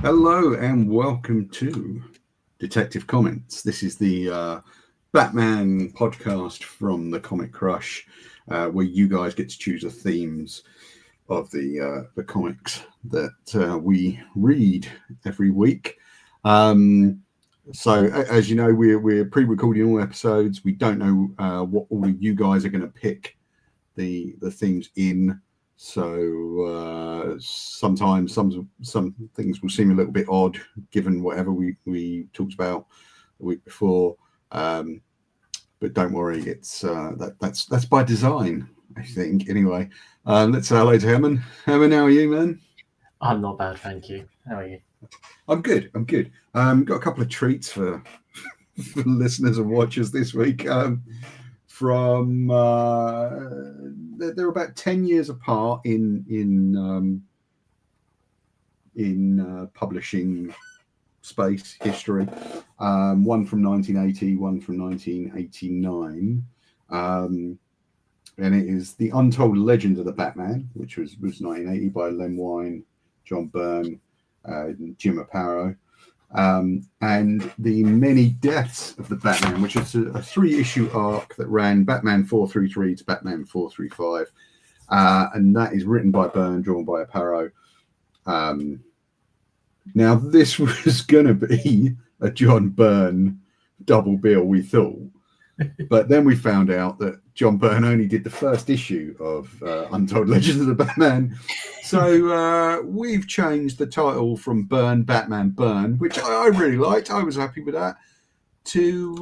Hello and welcome to Detective Comments. This is the Batman podcast from the Comic Crush, where you guys get to choose the themes of the comics that we read every week. So, as you know, we're pre-recording all episodes. We don't know what order you guys are going to pick the themes in. So sometimes some things will seem a little bit odd given whatever we talked about the week before, but don't worry, it's that's by design, I think. Anyway, let's say hello to Hemen. Hemen, how are you, man? I'm not bad, thank you. How are you? I'm good. Got a couple of treats for listeners and watchers this week. From they're about 10 years apart in publishing space history. One from 1980, one from 1989, and it is the Untold Legend of the Batman, which was 1980 by Len Wein, John Byrne, Jim Aparo. And the Many Deaths of the Batman, which is a 3-issue arc that ran Batman 433 to Batman 435, and that is written by Byrne, drawn by Aparo. Now, this was going to be a John Byrne double bill, we thought, but then we found out that John Byrne only did the first issue of Untold Legends of the Batman. So we've changed the title from Byrne, Batman, Byrne, which I really liked. I was happy with that, to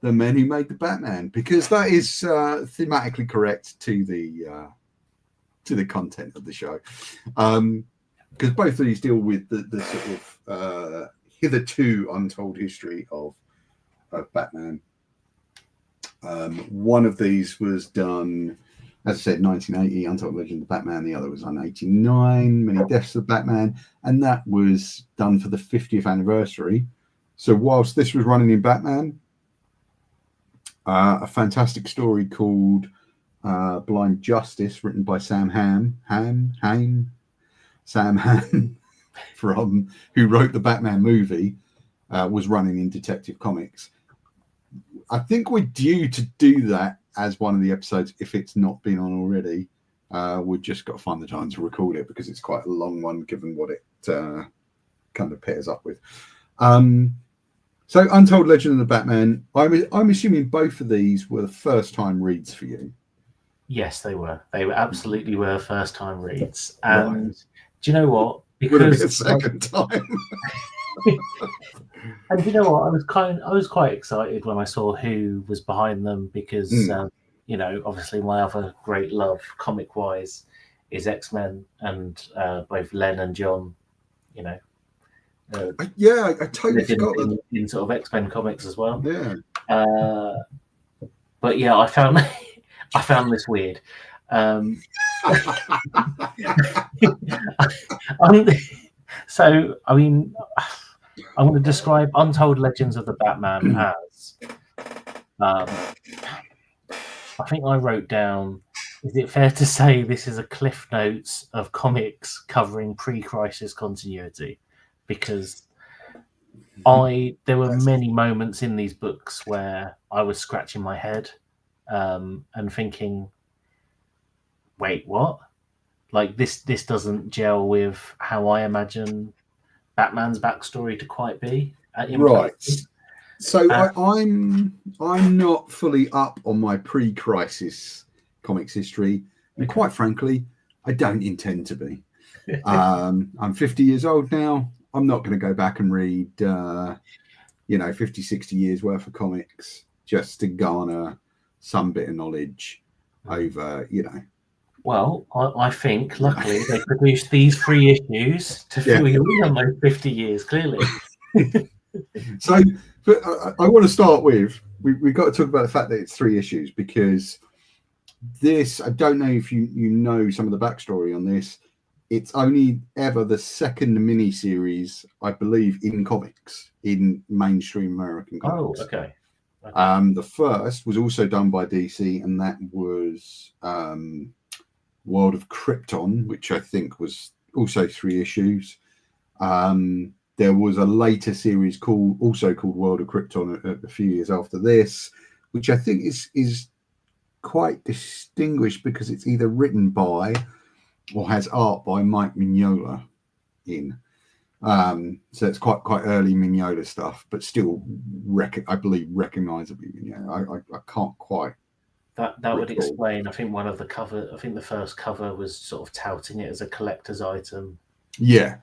The Men Who Made the Batman, because that is thematically correct to the content of the show. Because both of these deal with the sort of hitherto untold history of Batman. One of these was done, as I said, 1980, Untold Legend of Batman. The other was on 89, Many Deaths of Batman. And that was done for the 50th anniversary. So whilst this was running in Batman, a fantastic story called Blind Justice, written by Sam Hamm, from who wrote the Batman movie, was running in Detective Comics. I think we're due to do that as one of the episodes if it's not been on already. We've just got to find the time to record it because it's quite a long one given what it kind of pairs up with. So Untold Legend of the Batman, I'm assuming both of these were the first time reads for you. Yes, they were. They were absolutely were first time reads. And right. Do you know what? Because would have been a second time. And you know what? I was quite excited when I saw who was behind them because you know, obviously my other great love comic wise is X-Men, and both Len and John, you know. I totally forgot in sort of X-Men comics as well. Yeah. But yeah, I found this weird. So I mean, I'm going to describe Untold Legends of the Batman as. I think I wrote down. Is it fair to say this is a Cliff Notes of comics covering pre-crisis continuity? Because there were many moments in these books where I was scratching my head and thinking, wait, what? Like this doesn't gel with how I imagine Batman's backstory to quite be. Right. So I'm not fully up on my pre-crisis comics history, and quite frankly, I don't intend to be. I'm 50 years old now. I'm not going to go back and read, 50, 60 years worth of comics just to garner some bit of knowledge over, Well, I think, luckily, they produced these 3 issues to fill you in on those 50 years, clearly. So, but I want to start with, we've got to talk about the fact that it's 3 issues, because this, I don't know if you know some of the backstory on this, it's only ever the second mini-series, I believe, in comics, in mainstream American comics. Oh, okay. The first was also done by DC, and that was World of Krypton, which I think was also 3 issues. There was a later series also called World of Krypton a few years after this, which I think is quite distinguished because it's either written by or has art by Mike Mignola in. So it's quite early Mignola stuff, but still, I believe recognizably Mignola. I can't quite. That would explain. I think the first cover was sort of touting it as a collector's item. Yeah.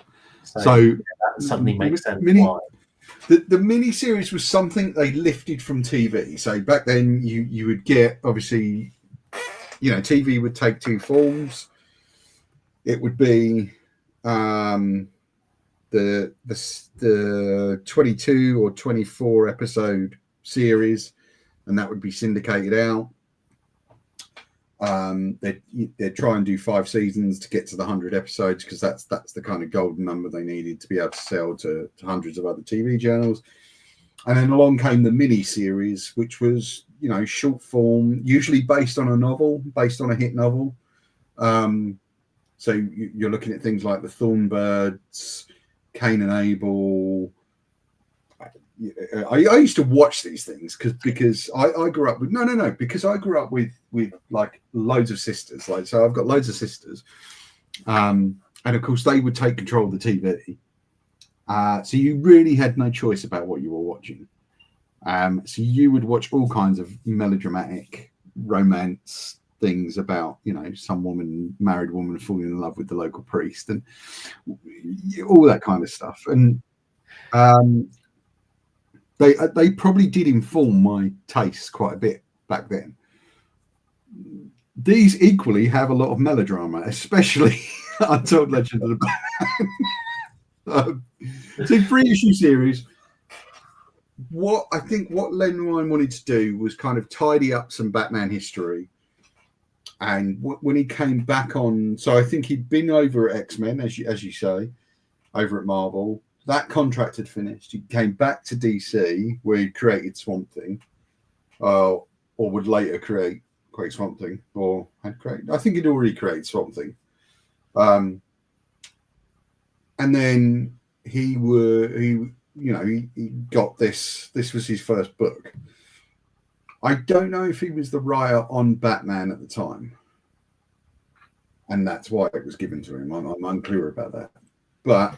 So that suddenly makes sense. The mini series was something they lifted from TV. So back then, you would get, obviously, TV would take two forms. It would be the 22 or 24 episode series, and that would be syndicated out. They'd try and do 5 seasons to get to the 100 episodes, because that's the kind of golden number they needed to be able to sell to hundreds of other TV channels. And then along came the mini series, which was short form, usually based on a hit novel. So you're looking at things like the Thornbirds, Cain and Abel. I used to watch these things because I grew up with because I grew up with like loads of sisters. Like, so I've got loads of sisters, and of course they would take control of the TV. So you really had no choice about what you were watching. So you would watch all kinds of melodramatic romance things about some married woman falling in love with the local priest and all that kind of stuff. And they probably did inform my tastes quite a bit back then. These equally have a lot of melodrama, especially Untold Legend of the Batman. So 3-issue series. What Len Wein wanted to do was kind of tidy up some Batman history. And when he came back on, so I think he'd been over at X-Men, as you say, over at Marvel. That contract had finished. He came back to DC, where he created Swamp Thing, or would later create Swamp Thing, or had created. I think he'd already created Swamp Thing. And then he got this. This was his first book. I don't know if he was the writer on Batman at the time, and that's why it was given to him. I'm unclear about that. But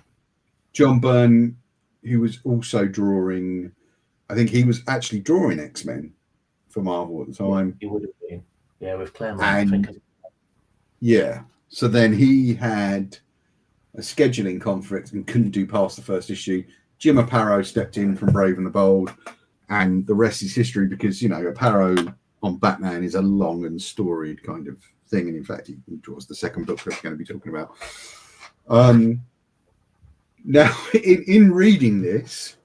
John Byrne, who was also drawing, I think he was actually drawing X-Men for Marvel at the time. He would have been, with Claremont. So then he had a scheduling conflict and couldn't do past the first issue. Jim Aparo stepped in from Brave and the Bold, and the rest is history, because Aparo on Batman is a long and storied kind of thing, and in fact he draws the second book that we're going to be talking about. Now, in reading this,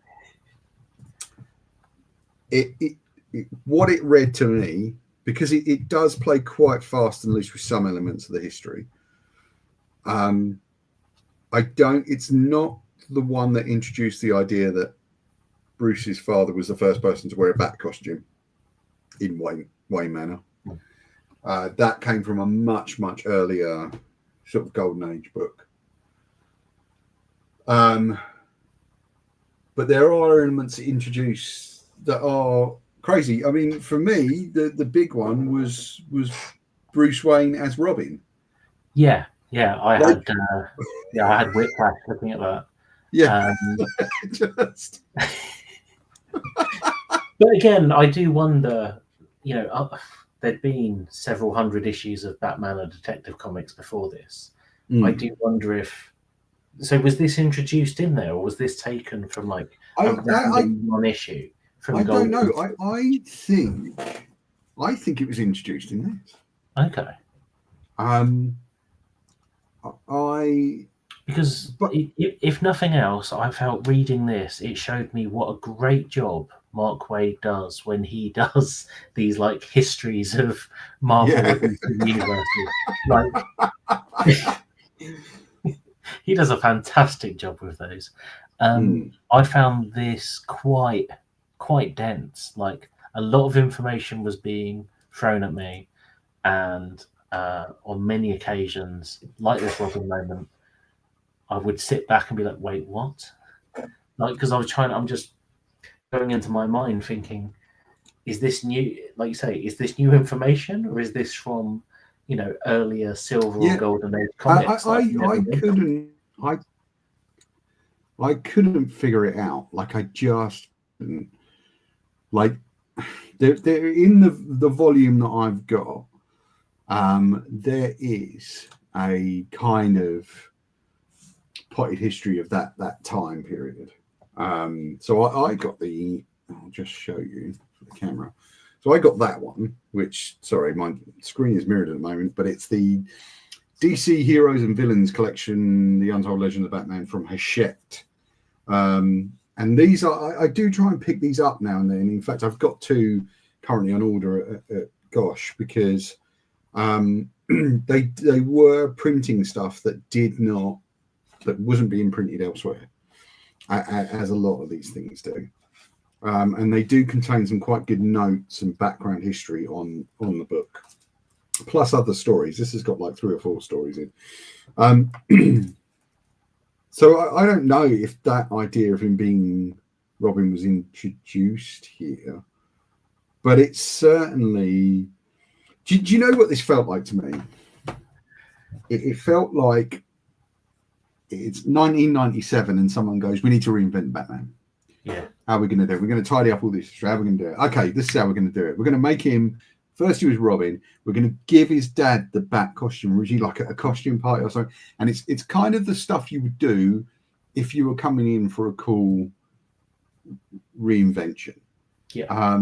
what it read to me, because it does play quite fast and loose with some elements of the history. It's not the one that introduced the idea that Bruce's father was the first person to wear a bat costume in Wayne Manor. That came from a much, much earlier sort of Golden Age book. But there are elements introduced that are crazy. I mean, for me, the big one was Bruce Wayne as Robin. I had whiplash looking at that. Yeah. But again, I do wonder, there'd been several hundred issues of Batman and Detective Comics before this. I do wonder so was this introduced in there, or was this taken from like one issue from I don't know. I think it was introduced in this. Okay. Because if nothing else, I felt reading this, it showed me what a great job Mark Waid does when he does these like histories of Marvel universes. Like, he does a fantastic job with those. I found this quite dense. Like, a lot of information was being thrown at me, and on many occasions, like this Robin moment, I would sit back and be like, wait, what? Like, because I'm just going into my mind thinking, is this new, like you say, is this new information, or is this from, earlier Silver or Yeah, Golden Age comics that I've never read? I couldn't figure it out. Like I just like they're in the volume that I've got. There is a kind of potted history of that time period. So I got I'll just show you for the camera. So I got that one, which, sorry, my screen is mirrored at the moment, but it's the DC Heroes and Villains collection, The Untold Legend of Batman from Hachette. And these I do try and pick these up now and then. In fact, I've got two currently on order at Gosh, because they were printing stuff that wasn't being printed elsewhere, as a lot of these things do. And they do contain some quite good notes and background history on the book, plus other stories. This has got like 3 or 4 stories in. So I don't know if that idea of him being Robin was introduced here, but it's certainly. Do you know what this felt like to me? It felt like it's 1997 and someone goes, we need to reinvent Batman. Yeah. How are we going to do it? We're going to tidy up all this. How are we going to do it? Okay, this is how we're going to do it. We're going to make him, first he was Robin. We're going to give his dad the Bat costume, originally like a costume party or something. And it's kind of the stuff you would do if you were coming in for a cool reinvention. Yeah.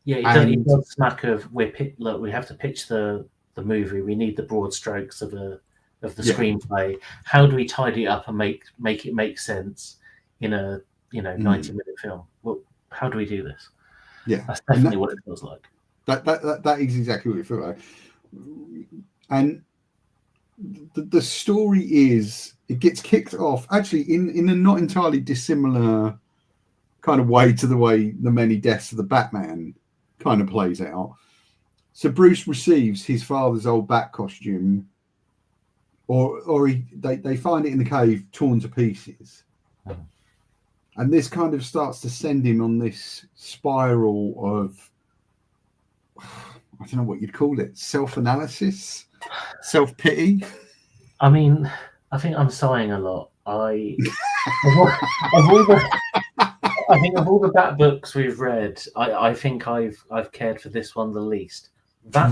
It does smack of look, we have to pitch the movie. We need the broad strokes of the screenplay. How do we tidy it up and make it make sense in a 90-minute film? Well, how do we do this? Yeah, that's definitely what it feels like. That is exactly what it feels like. And the story it gets kicked off actually in a not entirely dissimilar kind of way to the way The Many Deaths of the Batman kind of plays out. So Bruce receives his father's old bat costume, or they find it in the cave torn to pieces. And this kind of starts to send him on this spiral of, I don't know what you'd call it, self-analysis, self-pity. I mean, I think I'm sighing a lot. I think of all the Bat books we've read, I think I've cared for this one the least. That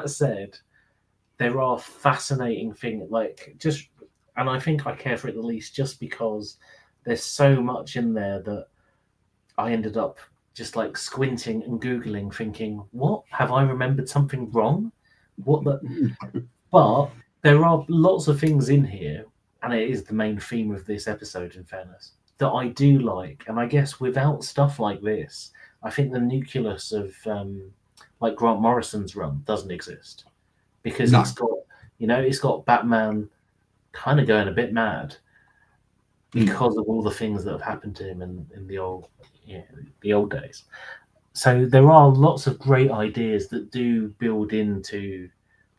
said, there are fascinating things, and I think I care for it the least just because there's so much in there that I ended up just like squinting and Googling, thinking, what? Have I remembered something wrong? But there are lots of things in here, and it is the main theme of this episode, in fairness, that I do like. And I guess without stuff like this, I think the nucleus of like Grant Morrison's run doesn't exist, because it's got Batman kind of going a bit mad because of all the things that have happened to him in the old days. So there are lots of great ideas that do build into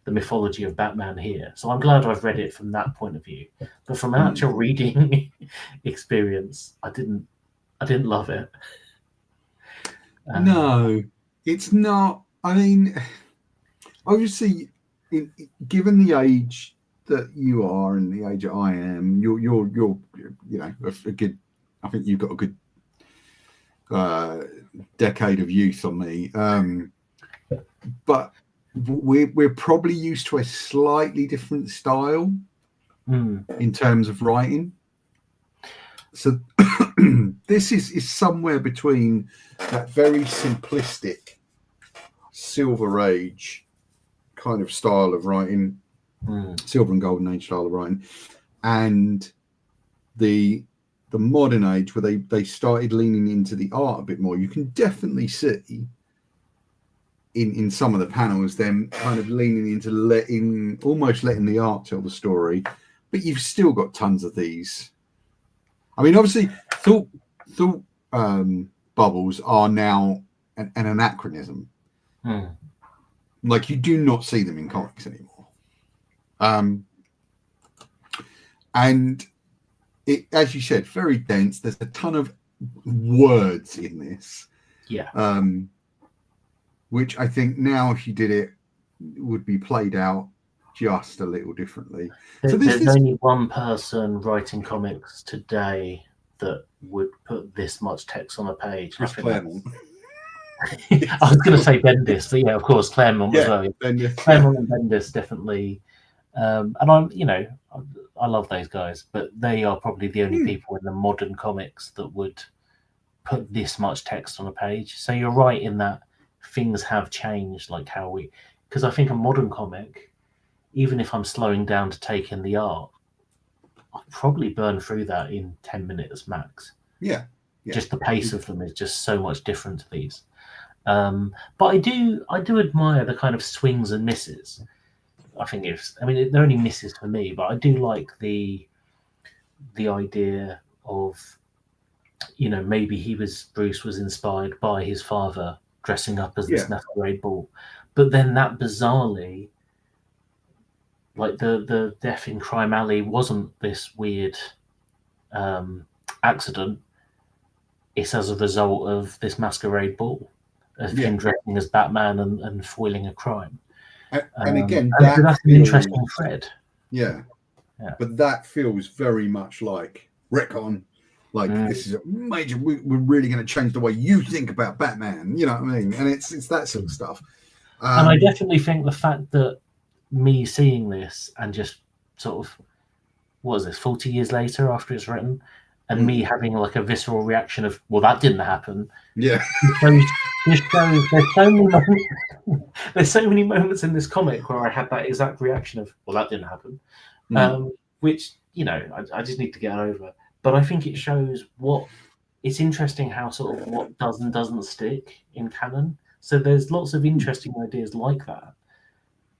the mythology of Batman here. So I'm glad I've read it from that point of view. But from an actual reading experience, I didn't love it. No, it's not. I mean, obviously, given the age that you are and the age that I am, you're a good. I think you've got a good decade of youth on me. But we're probably used to a slightly different style in terms of writing. So this is somewhere between that very simplistic Silver Age kind of style of writing, Silver and Golden Age style of writing, and the modern age where they started leaning into the art a bit more. You can definitely see in some of the panels them kind of leaning into almost letting the art tell the story, but you've still got tons of these. I mean, obviously, thought bubbles are now an anachronism. Like, you do not see them in comics anymore. and it, as you said, very dense. There's a ton of words in this. Yeah. Which I think now, if you did it, would be played out just a little differently. There's only one person writing comics today that would put this much text on a page. Chris Claremont. I was going to say Bendis, but yeah, of course, Claremont as well. Bendis, Claremont and Bendis definitely. And I love those guys, but they are probably the only people in the modern comics that would put this much text on a page. So you're right in that things have changed, like how we. Because I think a modern comic, even if I'm slowing down to take in the art, I'll probably burn through that in 10 minutes max. Yeah. Just the pace of them is just so much different to these. But I do admire the kind of swings and misses. I think they're only misses for me, but I do like the idea of, maybe Bruce was inspired by his father dressing up as this masquerade ball, but then that bizarrely, like the death in Crime Alley wasn't this weird accident. It's as a result of this masquerade ball, of him dressing as Batman and foiling a crime. And again, that's an interesting thread. Yeah. But that feels very much like retcon. Like this is a major. We're really going to change the way you think about Batman. You know what I mean? And it's that sort of stuff. And I definitely think the fact that me seeing this and just sort of, what is this, 40 years later after it's written, and me having like a visceral reaction of, well, that didn't happen. Yeah. This shows there's so many moments in this comic where I had that exact reaction of, well, that didn't happen. Which, I just need to get over. But I think it shows it's interesting how sort of what does and doesn't stick in canon. So there's lots of interesting ideas like that.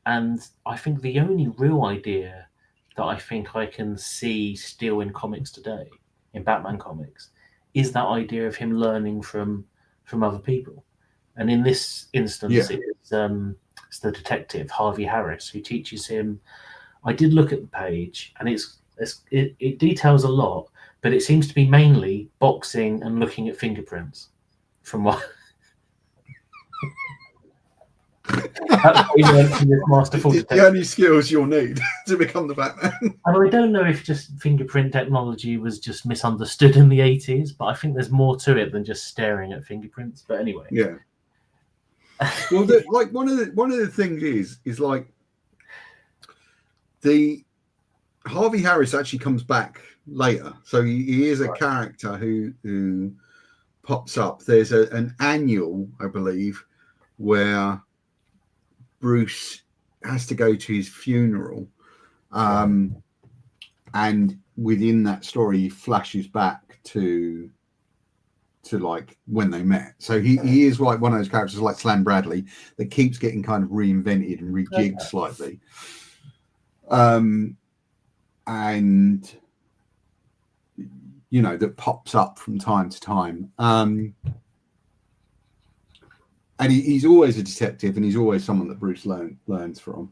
And I think the only real idea that I think I can see still in comics today, in Batman comics, is that idea of him learning from other people. And in this instance, it's the detective, Harvey Harris, who teaches him. I did look at the page, and it details a lot, but it seems to be mainly boxing and looking at fingerprints. From what that's masterful the only skills you'll need to become the Batman. And I don't know if just fingerprint technology was just misunderstood in the 80s, but I think there's more to it than just staring at fingerprints. But anyway, yeah. Well, like one of the things is like the Harvey Harris actually comes back later, so he is a character who pops up. There's an annual, I believe, where Bruce has to go to his funeral, and within that story, he flashes back to like when they met. So he is like one of those characters like Slam Bradley that keeps getting kind of reinvented and rejigged slightly. And that pops up from time to time. And he's always a detective, and he's always someone that Bruce learns from.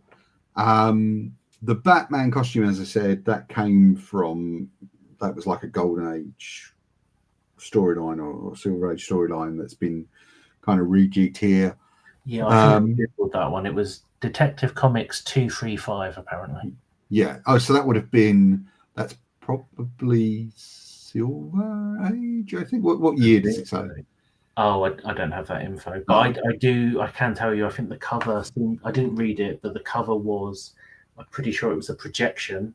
The Batman costume, as I said, that was like a Golden Age storyline or Silver Age storyline that's been kind of rejigged here. Yeah, I think I Googled that one. It was Detective Comics 235, apparently. Yeah. Oh, so that's probably Silver Age, I think. What year does it say? Oh, I don't have that info, but I can tell you, I think the cover, I didn't read it, but the cover was, I'm pretty sure it was a projection.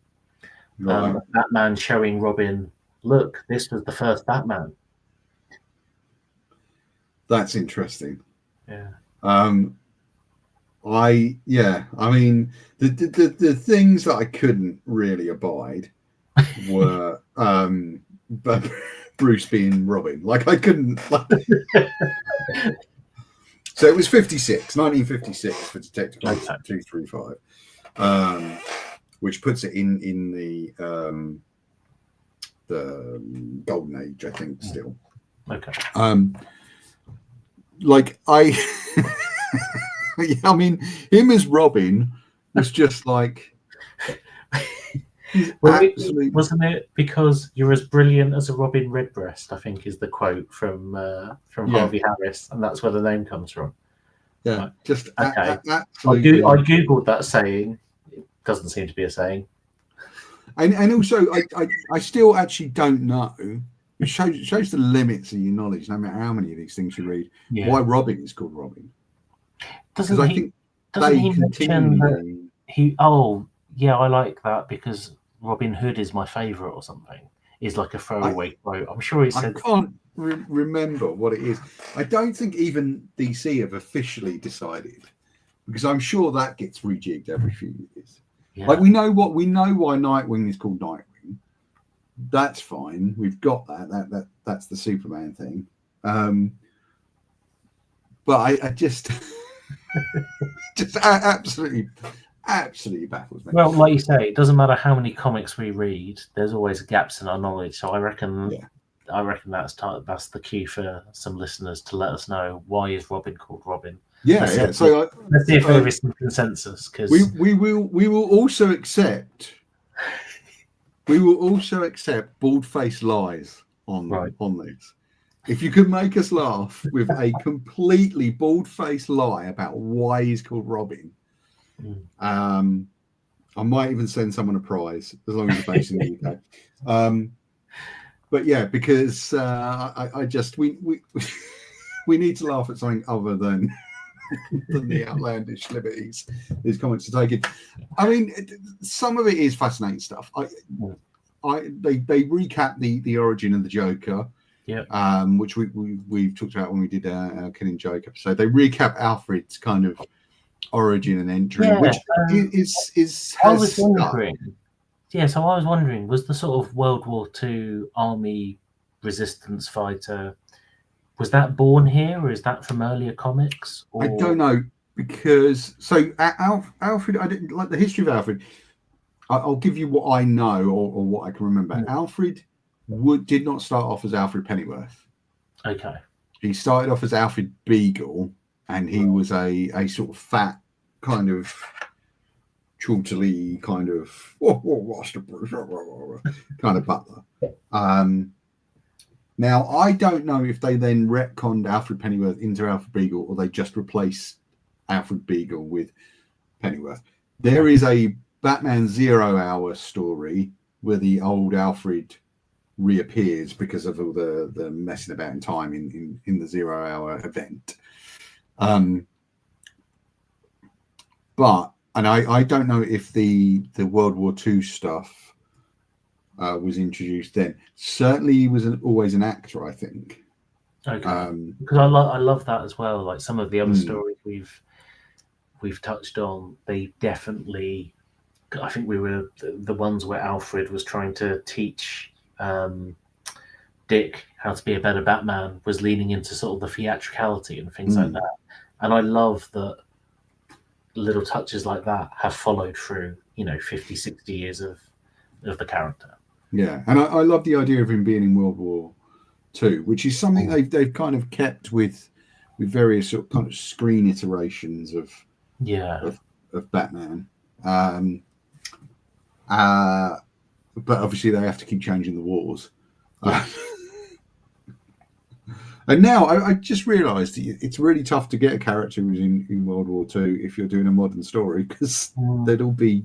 Batman showing Robin, look, this was the first Batman. That's interesting. Yeah. I mean, the things that I couldn't really abide were Bruce being Robin. Like I couldn't. So it was 1956 for Detective Comics 235, which puts it in the Golden Age, I think, still. Okay. I mean, him as Robin was just like He's Well, absolutely. wasn't it because you're as brilliant as a Robin Redbreast? I think is the quote from Harvey Harris, and that's where the name comes from. Yeah, Right. just Okay. absolutely. I googled that saying. It doesn't seem to be a saying. And also, I still actually don't know. It shows the limits of your knowledge, no matter how many of these things you read. Yeah. Why Robin is called Robin? Doesn't I he? think Doesn't they he mention that continually. he? Oh, yeah, I like that because Robin Hood is my favorite or something. Is like a throwaway quote. I'm sure he I said. can't remember what it is. I don't think even DC have officially decided, because I'm sure that gets rejigged every few years. Yeah. Like we know why Nightwing is called Nightwing. That's fine. We've got that's the Superman thing. But I just absolutely baffles me. Well, like you say, it doesn't matter how many comics we read. There's always gaps in our knowledge. So I reckon that's the cue for some listeners to let us know why is Robin called Robin. Yeah. So let's see if there is some consensus, because we will also accept. We will also accept bald-faced lies on this. If you could make us laugh with a completely bald-faced lie about why he's called Robin, I might even send someone a prize, as long as it's based in the UK. But yeah, because I just we need to laugh at something other than the outlandish liberties these comments are taking. I mean, some of it is fascinating stuff. They recap the origin of the Joker, which we've talked about when we did our Killing Joke episode. They recap Alfred's kind of origin and entry, which is I was wondering. Yeah, so I was wondering, was the sort of World War II army resistance fighter, was that born here, or is that from earlier comics? Or... I don't know, because Alfred, I didn't like the history of Alfred. I'll give you what I know or what I can remember. Alfred did not start off as Alfred Pennyworth. Okay. He started off as Alfred Beagle, and he was a sort of fat, kind of chortly, kind of kind of butler. Now, I don't know if they then retconned Alfred Pennyworth into Alfred Beagle, or they just replaced Alfred Beagle with Pennyworth. There is a Batman 0 Hour story where the old Alfred reappears because of all the messing about in time in the 0 Hour event. But I don't know if the World War II stuff was introduced then. Certainly, he was always an actor, I think. Okay. Because I love that as well. Like some of the other stories we've touched on, they definitely. I think we were the ones where Alfred was trying to teach Dick how to be a better Batman, was leaning into sort of the theatricality and things like that. And I love that little touches like that have followed through, 50, 60 years of the character. Yeah, and I love the idea of him being in World War II, which is something they've kind of kept with various sort of kind of screen iterations of Batman. But obviously they have to keep changing the wars. And now I just realised it's really tough to get a character who's in World War II if you're doing a modern story, because they'd all be,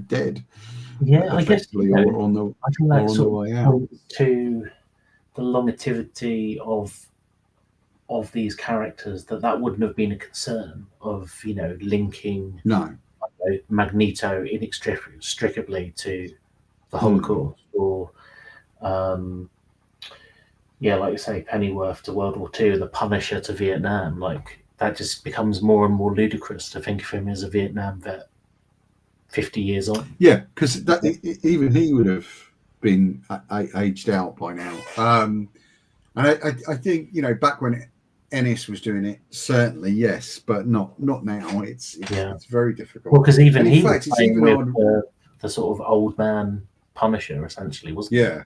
dead. Yeah, I guess or on the way out. To the longevity of these characters, that wouldn't have been a concern of linking Magneto inextricably to the Holocaust, or like you say, Pennyworth to World War II, the Punisher to Vietnam. Like that just becomes more and more ludicrous to think of him as a Vietnam vet 50 years on. Yeah, because even he would have been aged out by now. And I think back when Ennis was doing it, certainly yes, but not now. It's very difficult. Well, because even he was playing with the sort of old man Punisher, essentially, wasn't he? Yeah.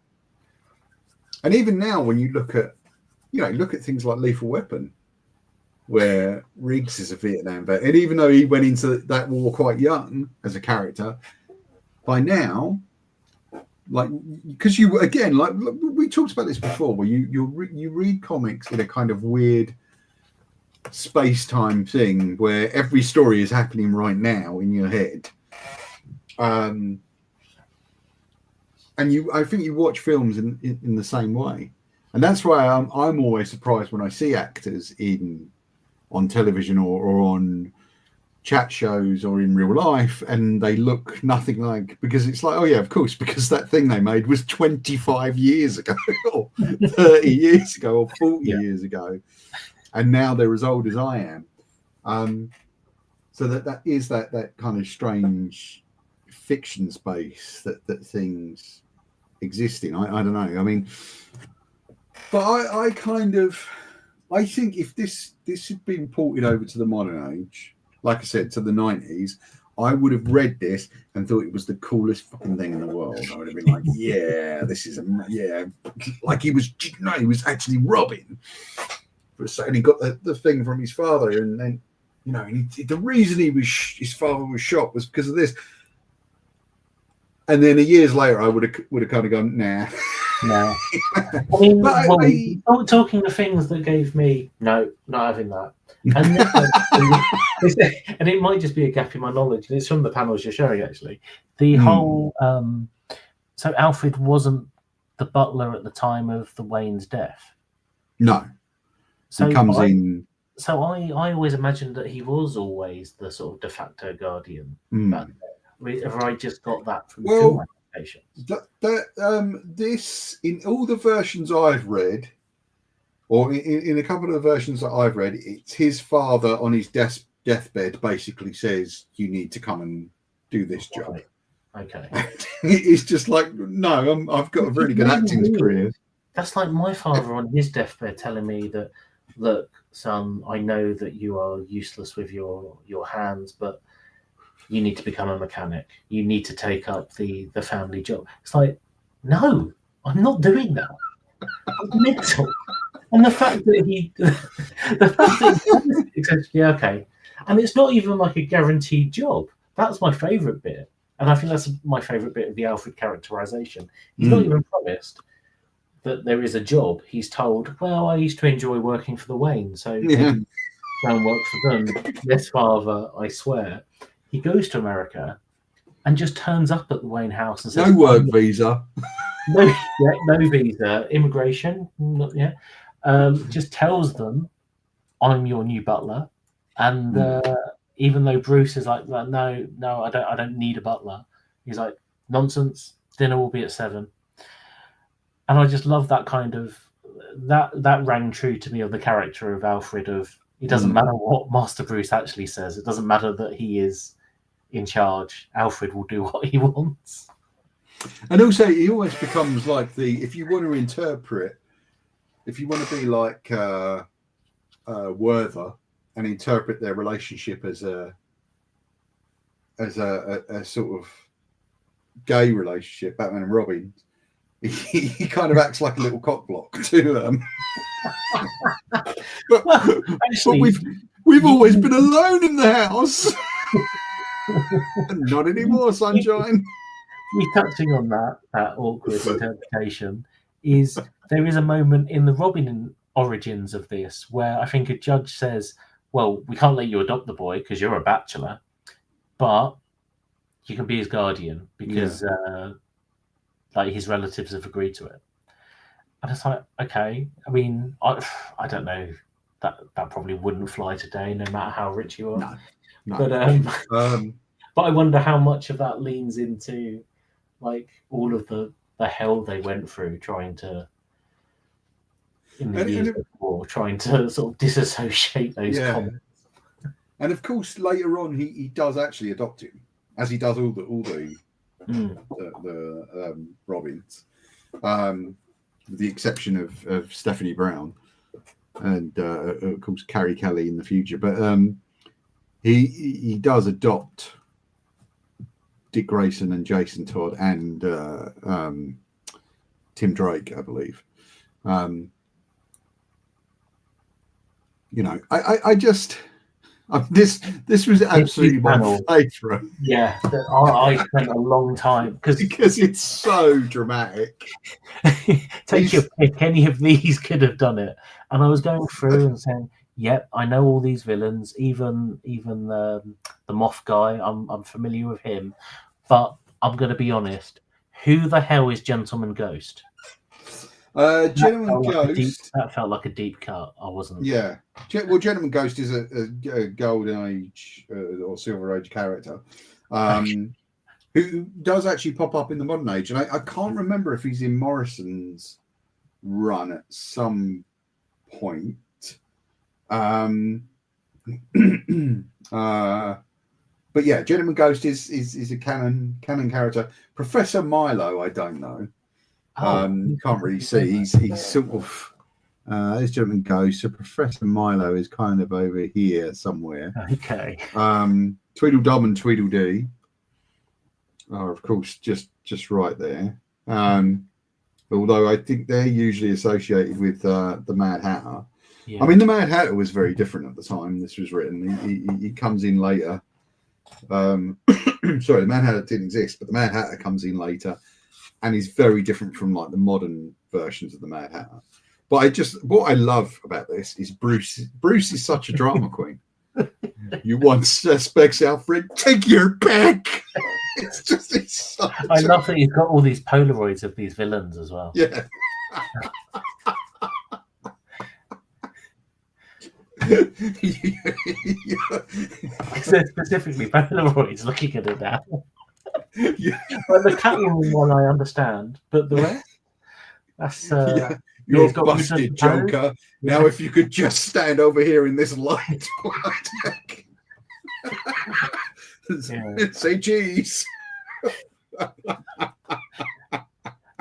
And even now, when you look at things like Lethal Weapon, where Riggs is a Vietnam vet, and even though he went into that war quite young as a character, by now like, because you again, like we talked about this before, where you read comics in a kind of weird space-time thing where every story is happening right now in your head, and I think you watch films in the same way, and that's why I'm always surprised when I see actors on television or on chat shows or in real life, and they look nothing like, because it's like, oh yeah, of course, because that thing they made was 25 years ago or 30 years ago or 40 years ago, and now they're as old as I am. So that is that kind of strange fiction space that things exist in. I don't know. I mean, but I think if this had been ported over to the modern age, like I said, to the 90s, I would have read this and thought it was the coolest fucking thing in the world. I would have been like, yeah, this is like he was actually Robin. And he got the thing from his father, and then the reason his father was shot was because of this. And then years later, I would have kind of gone, nah. No. I mean, talking of things that gave me not having that. And it might just be a gap in my knowledge. And it's from the panels you're showing, actually. The whole so Alfred wasn't the butler at the time of the Wayne's death. No. So he comes in. So I always imagined that he was always the sort of de facto guardian. Have I just got that from film adaptations? This, in all the versions I've read, or in a couple of the versions that I've read, it's his father on his deathbed basically says, you need to come and do this job. Okay. It's just like, no, I've got a really good acting career. That's like my father on his deathbed telling me that, look, son, I know that you are useless with your hands, but you need to become a mechanic. You need to take up the family job. It's like, no, I'm not doing that. I'm mental. And the fact that he says, yeah, okay. And it's not even like a guaranteed job. That's my favourite bit. And I think that's my favourite bit of the Alfred characterisation. He's not even promised that there is a job. He's told, well, I used to enjoy working for the Wayne, so go and work for them. Yes, father, I swear. He goes to America and just turns up at the Wayne house and says, no work visa. No visa, immigration, just tells them, I'm your new butler. And even though Bruce is like, no, I don't need a butler. He's like, nonsense, dinner will be at 7. And I just love that kind of, that rang true to me of the character of Alfred, of it doesn't matter what Master Bruce actually says. It doesn't matter that he is in charge. Alfred will do what he wants. And also, he always becomes like if you want to be like Werther and interpret their relationship as a sort of gay relationship, Batman and Robin, he kind of acts like a little cock block to them. but we've always been alone in the house. Not anymore, sunshine. Touching on that awkward interpretation, there is a moment in the Robin origins of this where I think a judge says, well, we can't let you adopt the boy because you're a bachelor, but you can be his guardian because like his relatives have agreed to it. And it's like, okay, I mean, I don't know, that probably wouldn't fly today, no matter how rich you are. No. But I wonder how much of that leans into like all of the hell they went through trying to sort of disassociate those comments. And of course, later on, he does actually adopt him, as he does all the Robins, with the exception of Stephanie Brown and of course Carrie Kelly in the future. But he does adopt Dick Grayson and Jason Todd and Tim Drake, I believe. I just This was absolutely my favourite. Yeah, I spent a long time because it's so dramatic. Take your pick. Any of these could have done it. And I was going through and saying, "Yep, I know all these villains. Even the Moth guy. I'm familiar with him." But I'm going to be honest. Who the hell is Gentleman Ghost? Gentleman Ghost. That felt like a deep cut. I wasn't. Yeah. Well, Gentleman Ghost is a Golden Age or Silver Age character who does actually pop up in the Modern Age. And I can't remember if he's in Morrison's run at some point. But yeah, Gentleman Ghost is a canon character. Professor Milo, I don't know. Can't really see. He's sort of there's Gentleman Ghost. So Professor Milo is kind of over here somewhere. Okay. Tweedledum and Tweedledee are of course just right there. Although I think they're usually associated with the Mad Hatter. Yeah. I mean, the Mad Hatter was very different at the time this was written. He comes in later. Sorry, the Mad Hatter didn't exist, but the Mad Hatter comes in later. And he's very different from like the modern versions of the Mad Hatter. But what I love about this is Bruce. Bruce is such a drama queen. You want suspects, Alfred? Take your pick. I love that he's got all these Polaroids of these villains as well. Yeah. They're specifically Polaroids looking at it now. Yeah. But the Catwoman one I understand, but the rest, that's you're busted, Joker. Now, if you could just stand over here in this light, say cheese.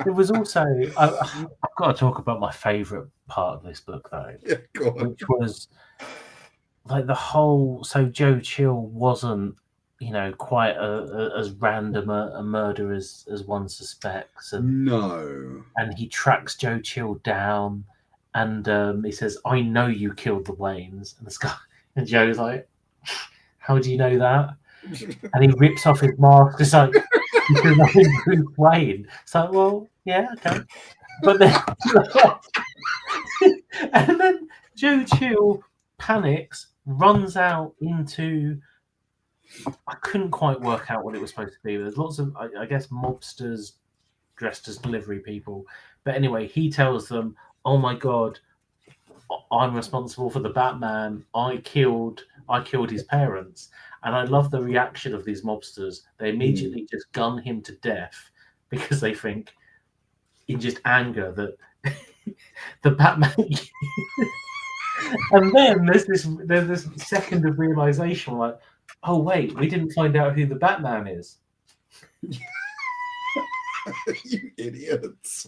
There was also I've got to talk about my favourite part of this book though, which was like the whole. So Joe Chill wasn't, quite as random a murder as one suspects. No. And he tracks Joe Chill down, and he says, "I know you killed the Waynes." And this guy, and Joe's like, "How do you know that?" And he rips off his mask. It's like, "Because I'm Bruce Wayne." So, well, yeah, okay. But then, and then Joe Chill panics, runs out into. I couldn't quite work out what it was supposed to be. There's lots of, I guess, mobsters dressed as delivery people. But anyway, he tells them, "Oh my God, I'm responsible for the Batman. I killed his parents." And I love the reaction of these mobsters. They immediately just gun him to death because they think, in just anger, that the Batman. And then there's this second of realization, like, oh wait, we didn't find out who the Batman is. You idiots.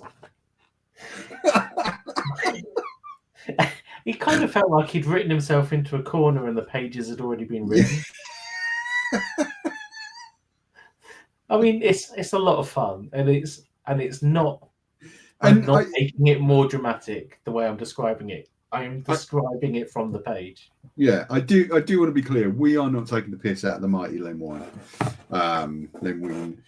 He kind of felt like he'd written himself into a corner and the pages had already been written. I mean, it's a lot of fun, and it's not. I'm not making it more dramatic the way I'm describing it. I'm describing it from the page. Yeah, I do want to be clear. We are not taking the piss out of the mighty Len Wein. Len Wein,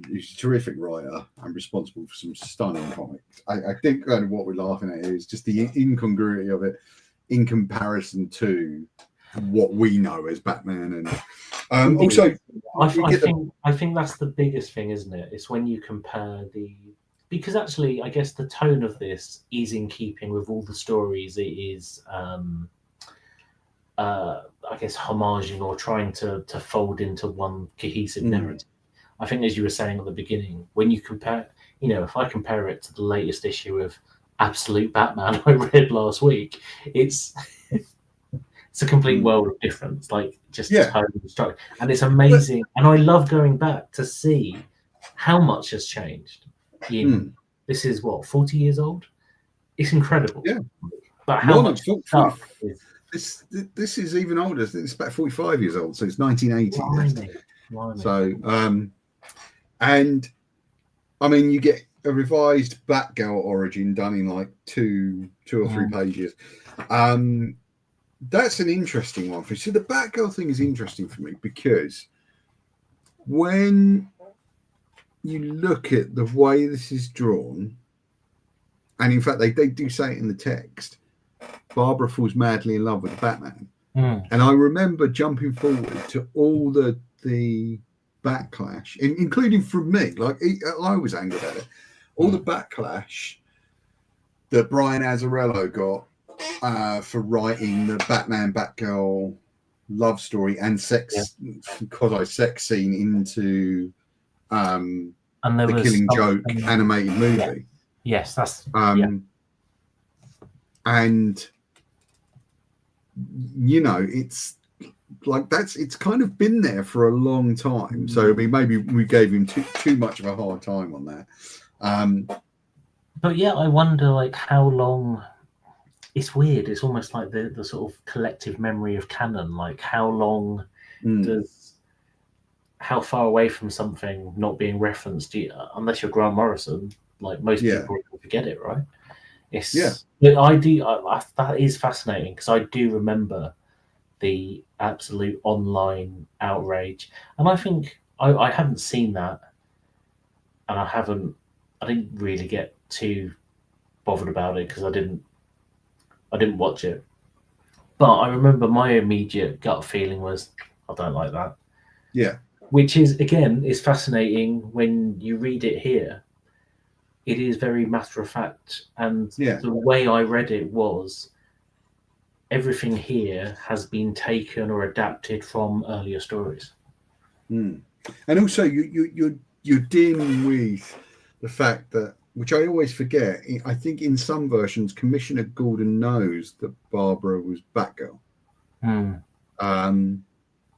he's a terrific writer and responsible for some stunning comics. I think kind of what we're laughing at is just the incongruity of it in comparison to what we know as Batman. And also, I think that's the biggest thing, isn't it? It's when you compare because actually, I guess the tone of this is in keeping with all the stories it is, I guess, homaging or trying to fold into one cohesive narrative. I think, as you were saying at the beginning, when you compare, if I compare it to the latest issue of Absolute Batman I read last week, it's a complete world of difference, like just tone and structure. And it's amazing. And I love going back to see how much has changed. This is 40 years old. It's incredible. Yeah, but how much stuff is this is even older. It's about 45 years old, so it's 1980. So, and I mean, you get a revised Batgirl origin done in like two or three pages. that's an interesting one for you. So the Batgirl thing is interesting for me because when you look at the way this is drawn, and in fact they do say it in the text, Barbara falls madly in love with the Batman. And I remember jumping forward to all the backlash, including from me. Like I was angry at it. All the backlash that Brian Azzarello got for writing the Batman Batgirl love story and sex scene into and there the was Killing Joke animated movie. Yeah. Yes, that's and you know, it's like it's kind of been there for a long time. So I mean, maybe we gave him too much of a hard time on that. But yeah, I wonder like how long. It's weird. It's almost like the sort of collective memory of canon. Like how long how far away from something not being referenced, unless you're Grant Morrison, like most people forget it, right? That is fascinating because I do remember the absolute online outrage, and I think I haven't seen that, and I didn't really get too bothered about it because I didn't watch it. But I remember my immediate gut feeling was I don't like that. Yeah. Which is again is fascinating when you read it here. It is very matter of fact, and the way I read it was everything here has been taken or adapted from earlier stories. And also, you're dealing with the fact that, which I always forget, I think in some versions, Commissioner Gordon knows that Barbara was Batgirl.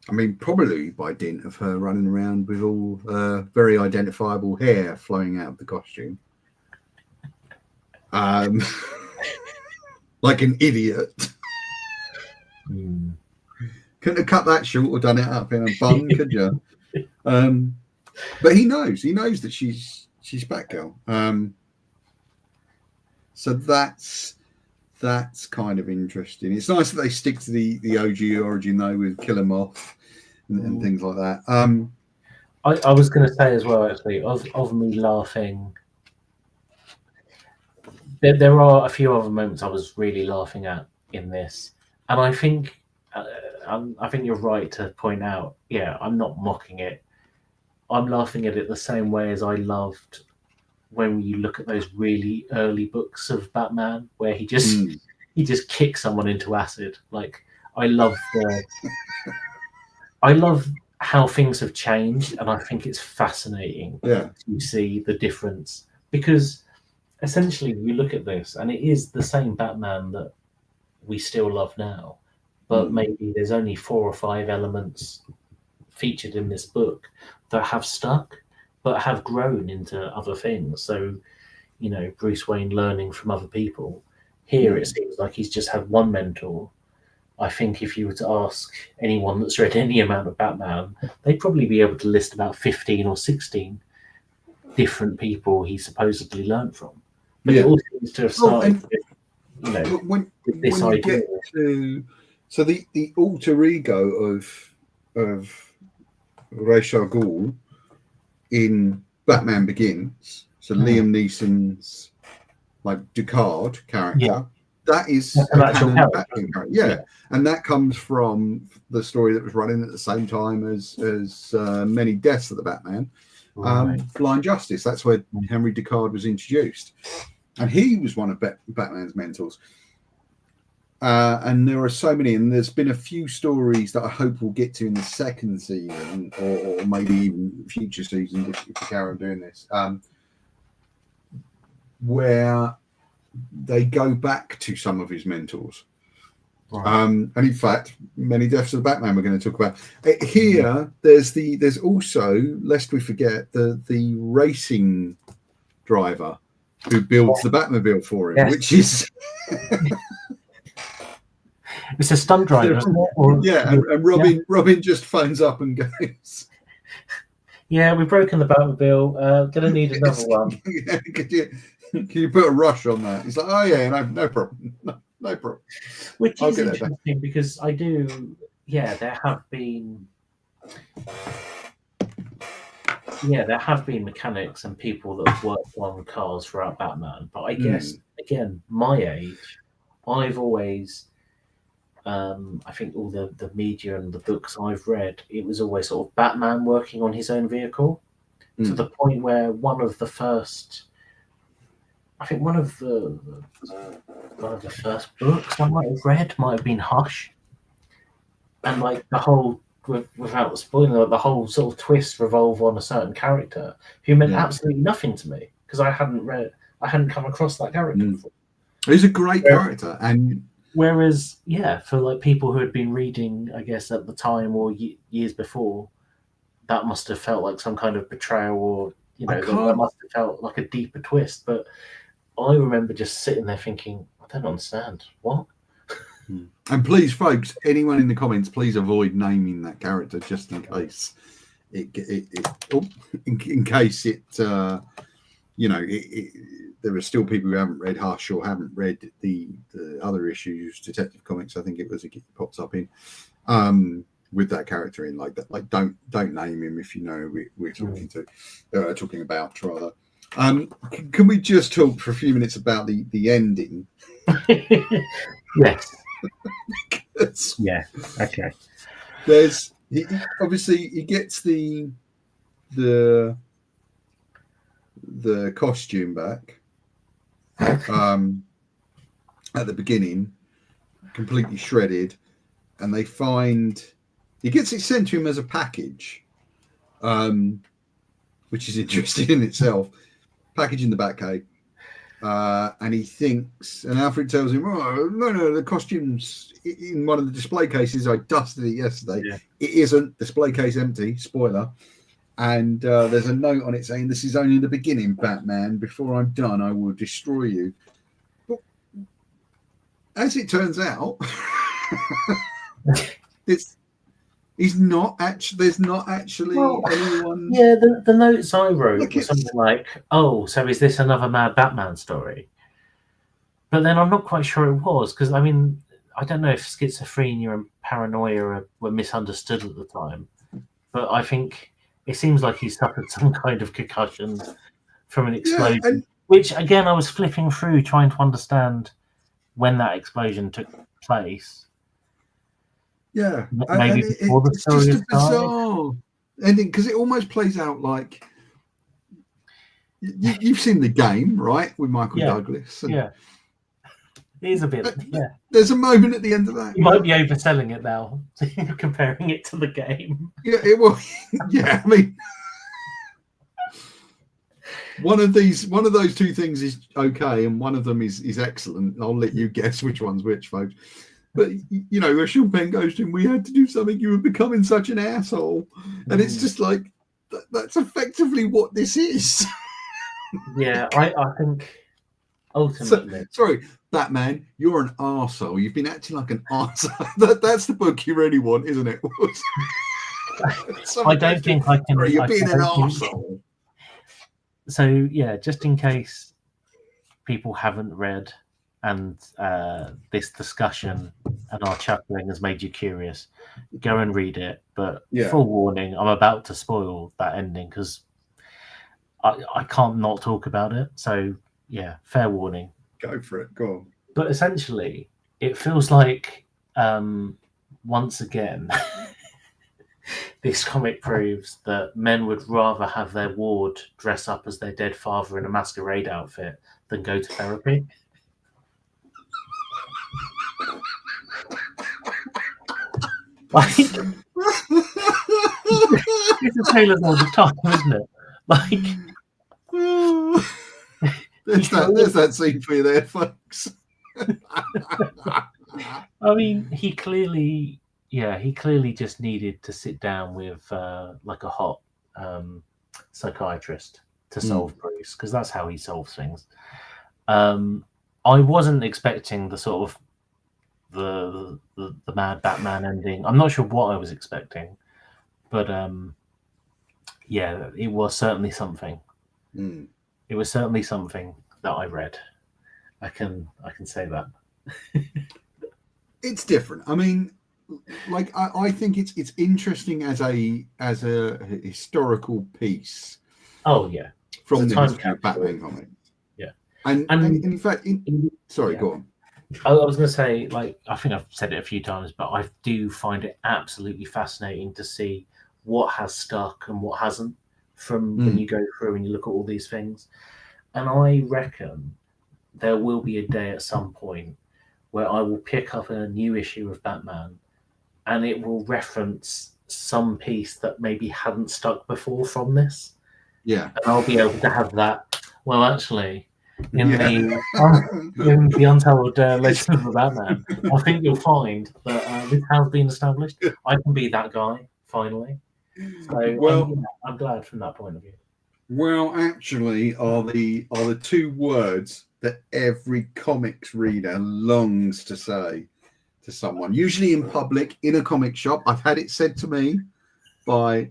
I mean, probably by dint of her running around with all very identifiable hair flowing out of the costume. Like an idiot. Couldn't have cut that short or done it up in a bun, could you? But he knows that she's Batgirl. So that's kind of interesting. It's nice that they stick to the OG origin though, with Killer Moth and things like that. I was going to say as well, actually, of me laughing. There are a few other moments I was really laughing at in this, and I think you're right to point out. Yeah, I'm not mocking it. I'm laughing at it the same way as I loved when you look at those really early books of Batman, where he just kicks someone into acid. Like I love how things have changed, and I think it's fascinating to see the difference because. Essentially, you look at this, and it is the same Batman that we still love now, but maybe there's only 4 or 5 elements featured in this book that have stuck, but have grown into other things. So, you know, Bruce Wayne learning from other people. Here, it seems like he's just had one mentor. I think if you were to ask anyone that's read any amount of Batman, they'd probably be able to list about 15 or 16 different people he supposedly learned from. But it all seems to have started with this idea. So the alter ego of Ra's al Ghul in Batman Begins, so Liam Neeson's like Ducard character, that is a canon Batman character. And that comes from the story that was running at the same time as Many Deaths of the Batman. Blind Justice. That's where Henry Ducard was introduced. And he was one of Batman's mentors. And there are so many, and there's been a few stories that I hope we'll get to in the second season, or maybe even future seasons if we carry on doing this, where they go back to some of his mentors. And in fact, Many Deaths of the Batman we're going to talk about. Here, there's also, lest we forget, the racing driver who builds the Batmobile for him, which is it's a stunt driver, isn't it? And Robin just phones up and goes, "Yeah, we've broken the Batmobile. Gonna need another one. Can you put a rush on that?" He's like, "Oh yeah, no problem." No problem. Which I'll is get that back. interesting because I do. Yeah, there have been. Yeah, there have been mechanics and people that have worked on cars throughout Batman. But I guess again, my age, I've always. I think all the media and the books I've read, it was always sort of Batman working on his own vehicle, to the point where one of the first books I might have read might have been Hush, and like the whole, without spoiling it, the whole sort of twist revolve on a certain character who meant absolutely nothing to me because I hadn't come across that character before. He's a great character, and whereas, yeah, for like people who had been reading, I guess at the time or years before, that must have felt like some kind of betrayal, or that must have felt like a deeper twist. But I remember just sitting there thinking, I don't understand what. And please, folks, anyone in the comments, please avoid naming that character just in case in case there are still people who haven't read Hush or haven't read the other issues, Detective Comics, I think it was, it pops up in, with that character in, like that. Like, don't name him if you know we're talking about rather. Can we just talk for a few minutes about the ending? Yes. Yeah. Okay. There's obviously he gets the costume back at the beginning, completely shredded, and they find he gets it sent to him as a package, which is interesting in itself. Package in the Batcave. And he thinks, and Alfred tells him, "Oh, no, the costume's in one of the display cases. I dusted it yesterday. Yeah. It isn't. Display case empty. Spoiler." And there's a note on it saying, "This is only the beginning, Batman. Before I'm done, I will destroy you." But as it turns out, he's not actually. There's not actually anyone. Yeah, the notes I wrote were something like, "Oh, so is this another Mad Batman story?" But then I'm not quite sure it was, because I mean, I don't know if schizophrenia and paranoia were misunderstood at the time, but I think it seems like he suffered some kind of concussion from an explosion. Which again, I was flipping through trying to understand when that explosion took place. Yeah, maybe before the story it's just a bizarre ending, because it almost plays out like you've seen the game, right, with Michael Douglas. And yeah, it is a bit. Yeah, there's a moment at the end of that. You might be overselling it now, comparing it to the game. Yeah, it will. Yeah, I mean, one of those two things is okay, and one of them is excellent. I'll let you guess which one's which, folks. But, where Sean Penn goes to him, "We had to do something, you were becoming such an asshole." And it's just like, that's effectively what this is. Yeah, I think ultimately... sorry, Batman, you're an arsehole. You've been acting like an arsehole. That's the book you really want, isn't it? I don't think I can... You're being an arsehole. So, yeah, just in case people haven't read and this discussion and our chuckling has made you curious, go and read it. But full warning, I'm about to spoil that ending because I can't not talk about it. So yeah, fair warning. Go for it. Go on. But essentially, it feels like once again, this comic proves that men would rather have their ward dress up as their dead father in a masquerade outfit than go to therapy. Like, it's a tailor's all the time, isn't it? Like, there's that scene for you there, folks. I mean, he clearly just needed to sit down with like a hot psychiatrist to solve Bruce, because that's how he solves things. I wasn't expecting the sort of the Mad Batman ending. I'm not sure what I was expecting, but yeah, it was certainly something. It was certainly something that I read. I can say that. It's different. I mean, like I think it's interesting as a historical piece. Oh yeah, From it's the a time history of capsule. Batman comics. Yeah, And in fact, sorry, yeah. go on. I was going to say, like, I think I've said it a few times, but I do find it absolutely fascinating to see what has stuck and what hasn't from when you go through and you look at all these things. And I reckon there will be a day at some point where I will pick up a new issue of Batman and it will reference some piece that maybe hadn't stuck before from this. Yeah. And I'll be able to have that. Well, actually, in Yeah. the Untold Legend of the Batman, I think you'll find that this has been established. I can be that guy finally. So Well, I'm glad from that point of view. well, actually, are the two words that every comics reader longs to say to someone, usually in public, in a comic shop. I've had it said to me by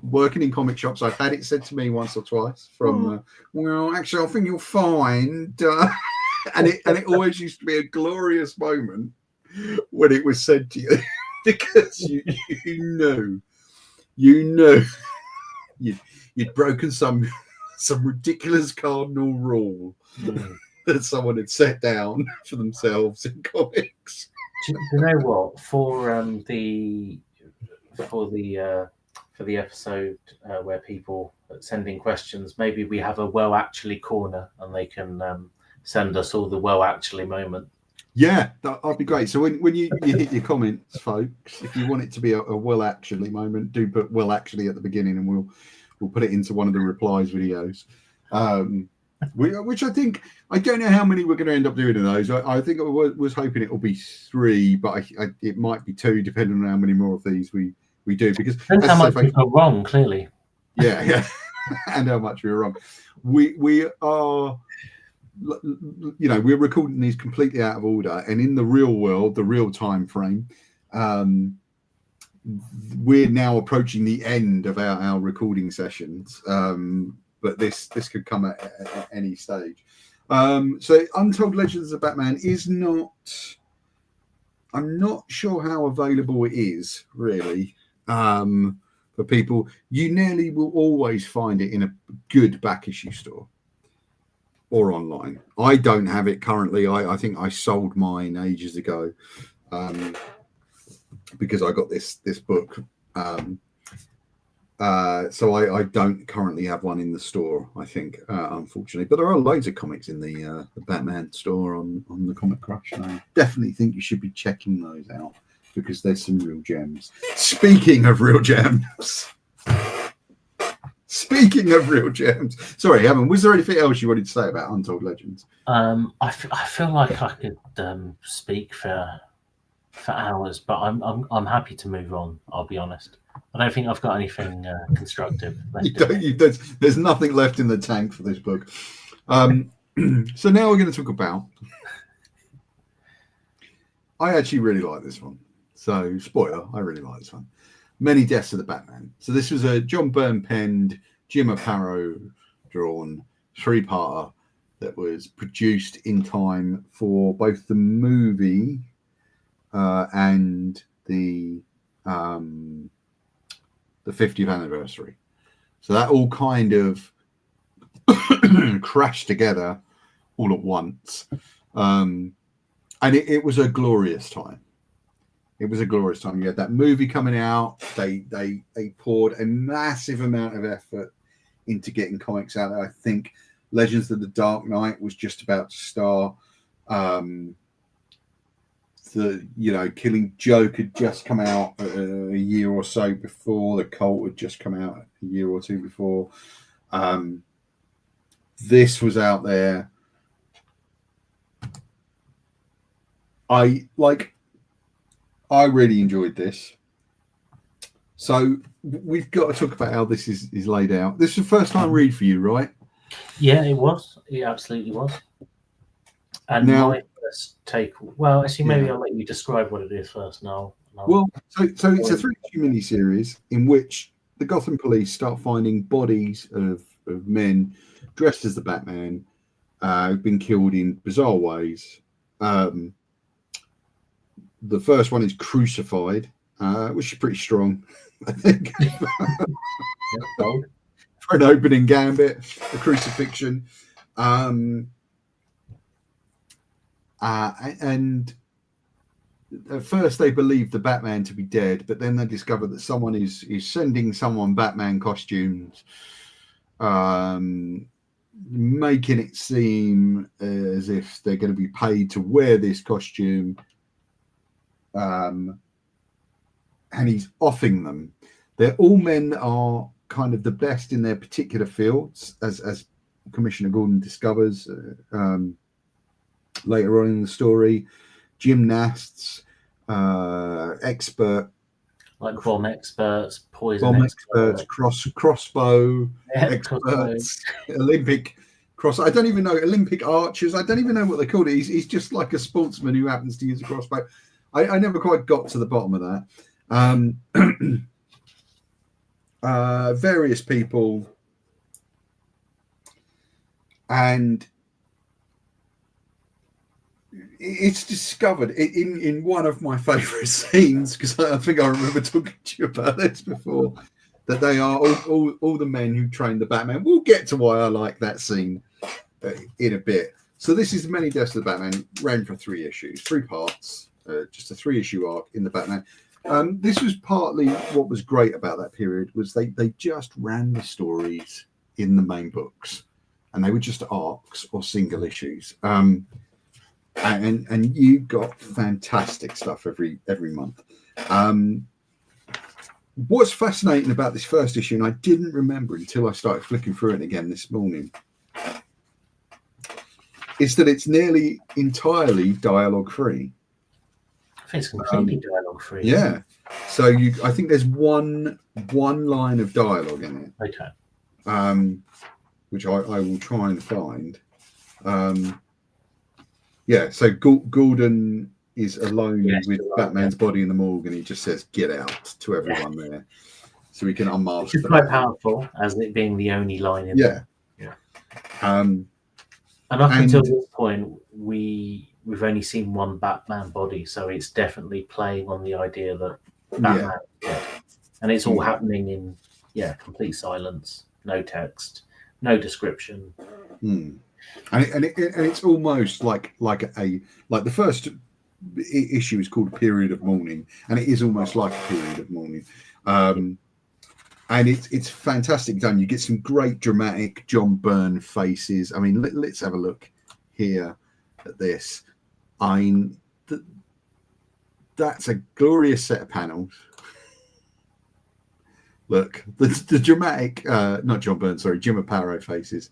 working in comic shops. I've had it said to me once or twice from well, actually, I think you'll find and it always used to be a glorious moment when it was said to you because you knew you'd broken some ridiculous cardinal rule that someone had set down for themselves in comics. Do you know what? For the episode where people send in questions, maybe we have a well actually corner and they can send us all the well actually moment. Yeah, that'd be great. So when you hit your comments, folks, if you want it to be a well actually moment, do put well actually at the beginning, and we'll put it into one of the replies videos. Which I think, I don't know how many we're going to end up doing of those. I think I was hoping it will be 3, but it might be 2, depending on how many more of these we do. Because depends how much we got wrong, clearly. Yeah, and how much we were wrong. We are, we're recording these completely out of order, and in the real world, the real time frame, we're now approaching the end of our recording sessions. But this could come at any stage. So Untold Legends of Batman is not, I'm not sure how available it is really for people. You nearly will always find it in a good back issue store or online. I don't have it currently. I think I sold mine ages ago because I got this book. So I don't currently have one in the store, I think, unfortunately. But there are loads of comics in the Batman store on the Comic Crush. And I definitely think you should be checking those out because there's some real gems. Speaking of real gems. Sorry, Hemen, was there anything else you wanted to say about Untold Legends? I feel like I could speak for hours, but I'm happy to move on. I'll be honest. I don't think I've got anything constructive left. There's nothing left in the tank for this book. So now we're going to talk about. I actually really like this one. So spoiler, I really like this one. Many Deaths of the Batman. So this was a John Byrne penned, Jim Aparo drawn 3-parter that was produced in time for both the movie and the 50th anniversary. So that all kind of crashed together all at once. And it was a glorious time. It was a glorious time. You had that movie coming out. They poured a massive amount of effort into getting comics out there. I think Legends of the Dark Knight was just about to start. Killing Joke had just come out a year or so before. The Cult had just come out a year or two before. This was out there. I really enjoyed this. So we've got to talk about how this is laid out. This is the first time read for you, right? Yeah, it was. It absolutely was. And now, my first take. Well, actually, maybe I'll let you describe what it is first. Now. Well, so it's a 3-issue miniseries in which the Gotham police start finding bodies of men dressed as the Batman, who've been killed in bizarre ways. The first one is crucified, which is pretty strong, I think, for an opening gambit, the crucifixion. And at first they believe the Batman to be dead, but then they discover that someone is sending someone Batman costumes, making it seem as if they're going to be paid to wear this costume, and he's offing them. They're all men that are kind of the best in their particular fields, as Commissioner Gordon discovers later on in the story. Gymnasts, expert, like bomb experts, poison experts, crossbow experts, Olympic cross. I don't even know, Olympic archers. I don't even know what they call it. He's just like a sportsman who happens to use a crossbow. I never quite got to the bottom of that. Various people, and it's discovered in one of my favorite scenes, because I think I remember talking to you about this before, that they are all the men who trained the Batman. We'll get to why I like that scene in a bit. So this is Many Deaths of the Batman, ran for 3 issues, 3 parts, just a 3-issue arc in the Batman. This was partly what was great about that period, was they just ran the stories in the main books, and they were just arcs or single issues. And you got fantastic stuff every month. What's fascinating about this first issue, and I didn't remember until I started flicking through it again this morning, is that it's nearly entirely dialogue free. I think it's completely dialogue free. Yeah. So I think there's one line of dialogue in it. Okay. Which I will try and find. Yeah, so Gordon is alone with Batman's body in the morgue, and he just says, "Get out," to everyone there, so we can unmask. It's quite powerful, as it being the only line in there. Yeah. And up until this point, we've only seen one Batman body, so it's definitely playing on the idea that Batman is dead. And it's all happening in complete silence, no text, no description. And it's almost like the first issue is called A Period of Mourning, and it is almost like a period of mourning. And it's fantastic done. You get some great dramatic John Byrne faces. I mean, let's have a look here at this. That's a glorious set of panels. Look, the dramatic, not John Byrne, sorry, Jim Aparo faces.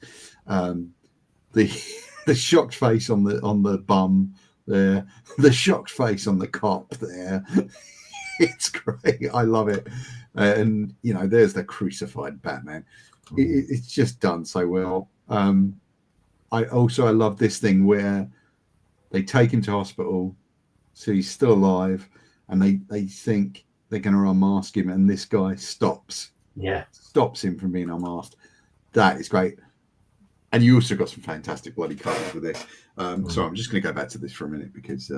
The shocked face on the bum there, the shocked face on the cop there. It's great. I love it. And there's the crucified Batman. It's just done so well. I love this thing where they take him to hospital, so he's still alive, and they think they're going to unmask him, and this guy stops him from being unmasked. That is great. And you also got some fantastic bloody covers with this. So I'm just going to go back to this for a minute, because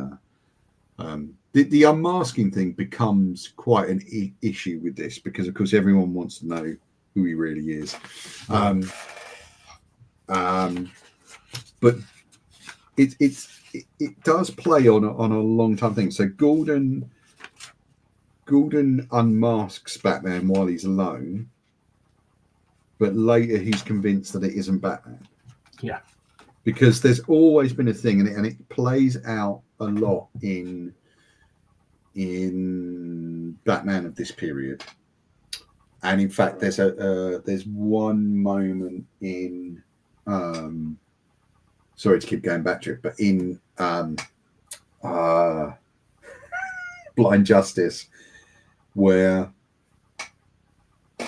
the unmasking thing becomes quite an issue with this, because of course everyone wants to know who he really is. But it does play on a long time thing. So Gordon unmasks Batman while he's alone, but later he's convinced that it isn't Batman. Yeah. Because there's always been a thing, and it plays out a lot in Batman of this period. And in fact, there's one moment in sorry to keep going back to it, but in Blind Justice, where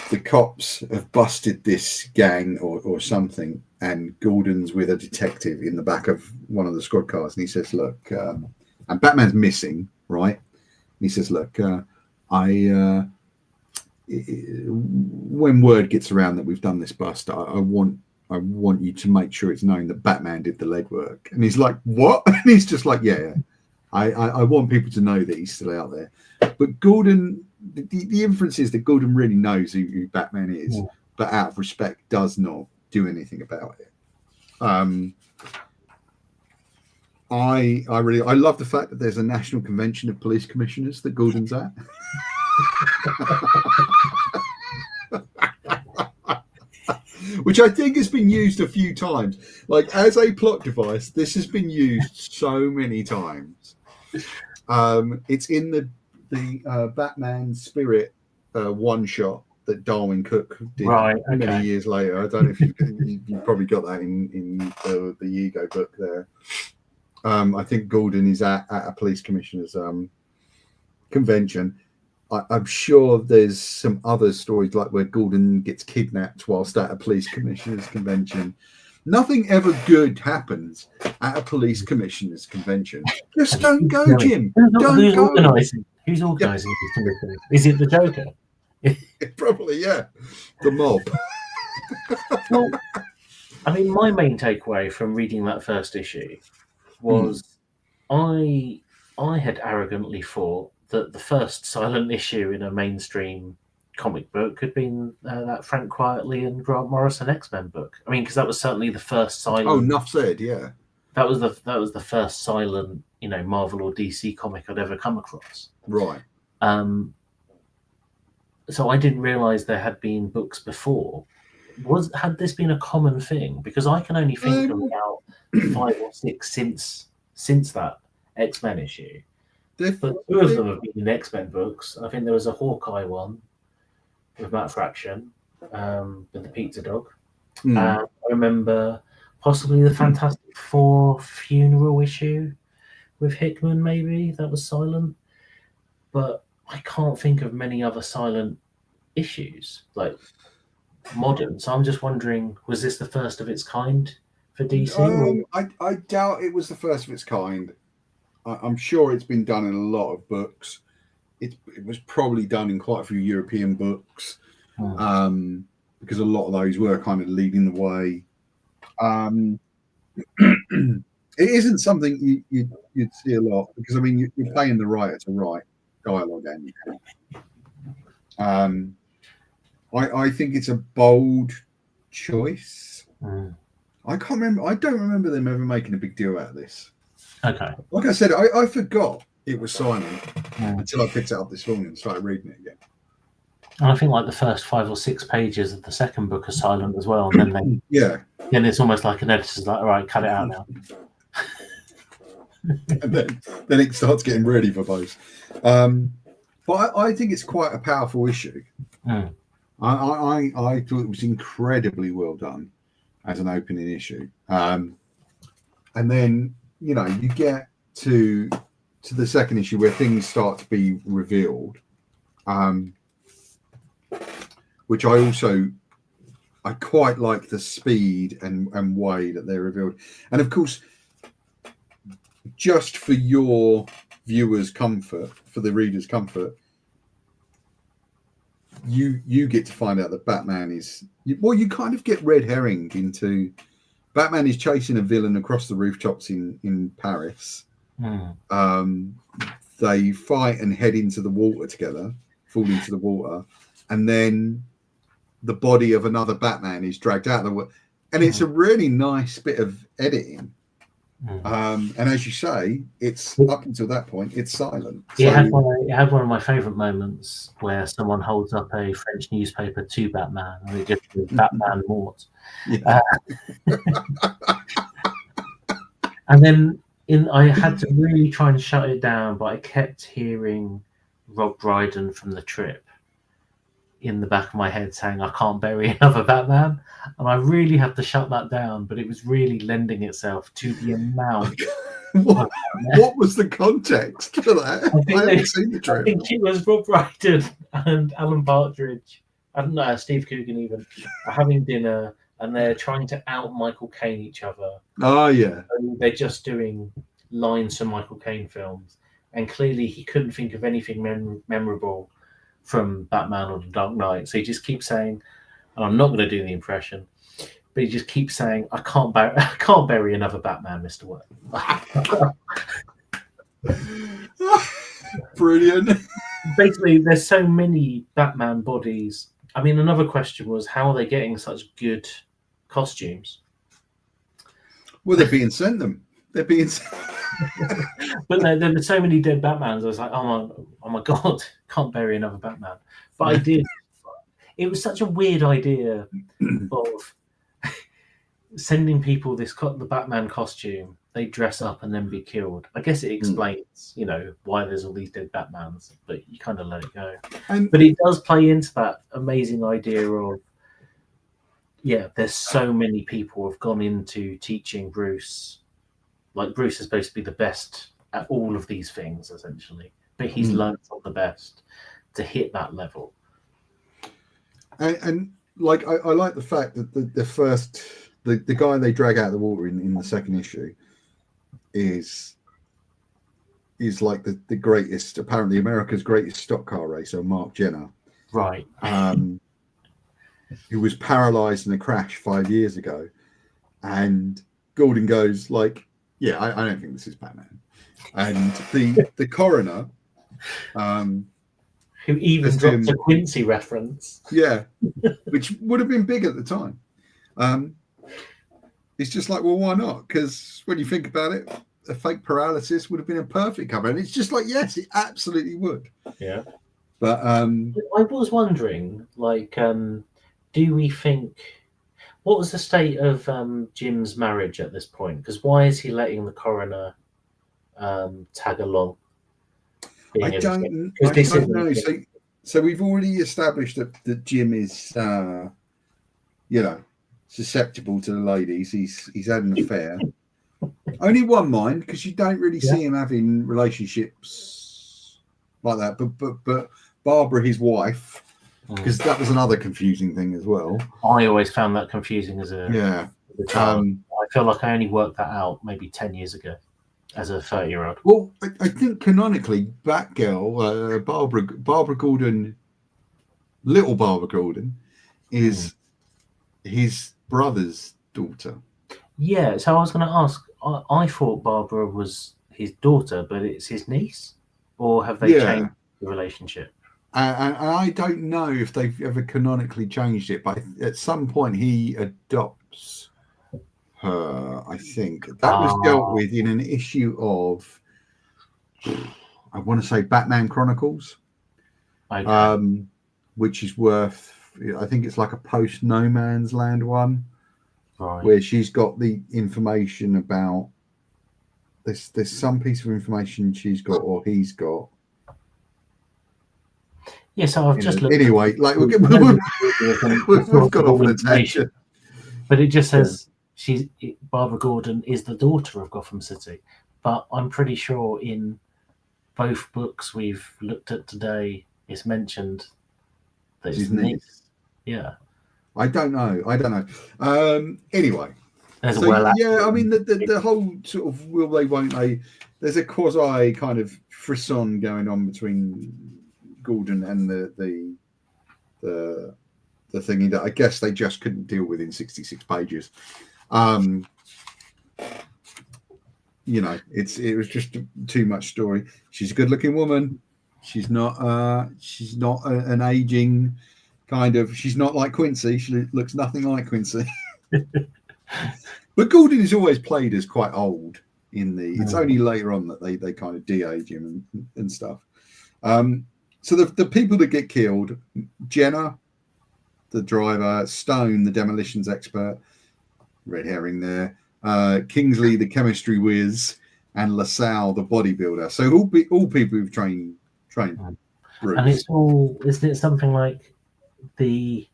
the cops have busted this gang or something, and Gordon's with a detective in the back of one of the squad cars, and he says, "Look," and Batman's missing, right? And he says, "Look, when word gets around that we've done this bust, I want I want you to make sure it's known that Batman did the legwork. And he's like, what? And he's just like, yeah. I want people to know that he's still out there. But Gordon, the inference is that Gordon really knows who Batman is, but out of respect does not do anything about it. I love the fact that there's a national convention of police commissioners that Gordon's at. Which I think has been used a few times. Like, as a plot device, this has been used so many times. It's in the Batman Spirit one shot that Darwin Cook did many years later. I don't know if you've probably got that in the Ego book there. I think Gordon is at a police commissioner's convention. I'm sure there's some other stories like where Gordon gets kidnapped whilst at a police commissioner's convention. Nothing ever good happens at a police commissioner's convention. Just don't go, Jim. Who's organising? Who's organising this convention? Is it the Joker? Probably, yeah. The mob. Well, I mean, my main takeaway from reading that first issue was I had arrogantly thought that the first silent issue in a mainstream comic book had been that Frank Quietly and Grant Morrison X-Men book. I mean, because that was certainly the first silent. Oh, enough said, yeah. That was the first silent, Marvel or DC comic I'd ever come across. Right. So I didn't realise there had been books before. Had this been a common thing? Because I can only think of about 5 or 6 since that X-Men issue. But 2 of them have been in X-Men books. I think there was a Hawkeye one with Matt Fraction, with the pizza dog. I remember possibly the Fantastic Four funeral issue with Hickman, maybe that was silent. But I can't think of many other silent issues like modern. So I'm just wondering, was this the first of its kind for DC? I doubt it was the first of its kind. I'm sure it's been done in a lot of books. It was probably done in quite a few European books, because a lot of those were kind of leading the way. It isn't something you'd see a lot because, I mean, you're paying the writer to write dialogue, and I think it's a bold choice. I can't remember. I don't remember them ever making a big deal out of this. Okay. Like I said, I forgot it was silent until I picked it up this morning and started reading it again. And I think like the first 5 or 6 pages of the second book are silent as well, and then then it's almost like an editor's like, all right, cut it out now. And then it starts getting really verbose. But I think it's quite a powerful issue. I thought it was incredibly well done as an opening issue. And then, you get to the second issue where things start to be revealed, which I quite like the speed and way that they're revealed. And of course, just for your viewers' comfort, for the reader's comfort, you get to find out that Batman is, well, you kind of get red herring into Batman is chasing a villain across the rooftops in Paris. They fight and head into the water together, fall into the water, and then the body of another Batman is dragged out of the water. And it's a really nice bit of editing. And as you say, it's up until that point, it's silent. It had one of my favourite moments where someone holds up a French newspaper to Batman, and it just says Batman Mort. Yeah. And then I had to really try and shut it down, but I kept hearing Rob Brydon from The Trip in the back of my head saying, I can't bury another Batman. And I really had to shut that down, but it was really lending itself to the amount. What was the context for that? I haven't seen The Trip. I think it was Rob Brydon and Alan Partridge, and Steve Coogan even, are having dinner, and they're trying to out Michael Caine each other. Oh, yeah. And they're just doing lines from Michael Caine films. And clearly he couldn't think of anything memorable from Batman or The Dark Knight. So he just keeps saying, and I'm not going to do the impression, but he just keeps saying, I can't bury another Batman, Mr. Word. Brilliant. Basically, there's so many Batman bodies. I mean, another question was, how are they getting such good costumes? Well, they're being sent them. They're being. But there were so many dead Batmans. I was like, oh my god, can't bury another Batman. But I did. It was such a weird idea of sending people the Batman costume. They dress up and then be killed. I guess it explains, why there's all these dead Batmans. But you kind of let it go. But it does play into that amazing idea of, there's so many people have gone into teaching Bruce. Like, Bruce is supposed to be the best at all of these things, essentially. But he's learned from the best to hit that level. And like, I like the fact that the guy they drag out of the water in the second issue is like the greatest, apparently America's greatest stock car racer, Mark Jenner. Right. Who was paralyzed in a crash 5 years ago. And Gordon goes like, yeah, I don't think this is Batman. And the coroner, who even dropped a Quincy reference, which would have been big at the time. It's just like, well, why not? Because when you think about it, a fake paralysis would have been a perfect cover, and it's just like, yes, it absolutely would. Yeah. But I was wondering, like, do we think? What was the state of Jim's marriage at this point? Because why is he letting the coroner tag along? I don't know. So we've already established that Jim is, susceptible to the ladies. He's had an affair. Only one mind, because you don't really see him having relationships like that. But Barbara, his wife. Because that was another confusing thing as well. I always found that confusing as a child. I feel like I only worked that out maybe 10 years ago as a 30-year-old. Well, I think canonically, Batgirl, Barbara Gordon, little Barbara Gordon, is his brother's daughter. Yeah, so I was going to ask, I thought Barbara was his daughter, but it's his niece? Or have they changed the relationship? And I don't know if they've ever canonically changed it, but at some point he adopts her, I think. That was dealt with in an issue of, I want to say, Batman Chronicles, which is worth, I think it's like a post-No Man's Land one, where she's got the information about, there's some piece of information she's got or he's got. Yeah, so I've just looked. Anyway, like we've got off on a tangent. But it just says Barbara Gordon is the daughter of Gotham City. But I'm pretty sure in both books we've looked at today, it's mentioned that it's his niece. Yeah. I don't know. Anyway. I mean the whole sort of will they, won't they? There's a quasi kind of frisson going on between Gordon and the thingy that I guess they just couldn't deal with in 66 pages. It was just too much story. She's a good-looking woman. She's not an aging kind of. She's not like Quincy. She looks nothing like Quincy. But Gordon is always played as quite old in the. It's only later on that they kind of de-age him and stuff. So the people that get killed, Jenner, the driver, Stone, the demolitions expert, red herring there, Kingsley, the chemistry whiz, and LaSalle, the bodybuilder. So all people who've trained Bruce. And it's all, isn't it something like the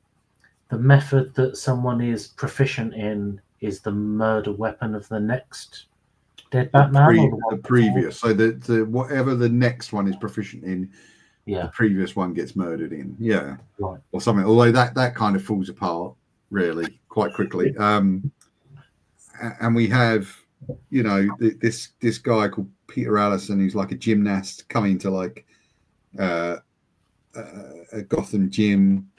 method that someone is proficient in is the murder weapon of the next dead Batman? The previous. So the whatever the next one is proficient in, the previous one gets murdered in, or something. Although that kind of falls apart really quite quickly. And we have, this guy called Peter Allison, who's like a gymnast coming to like a Gotham gym.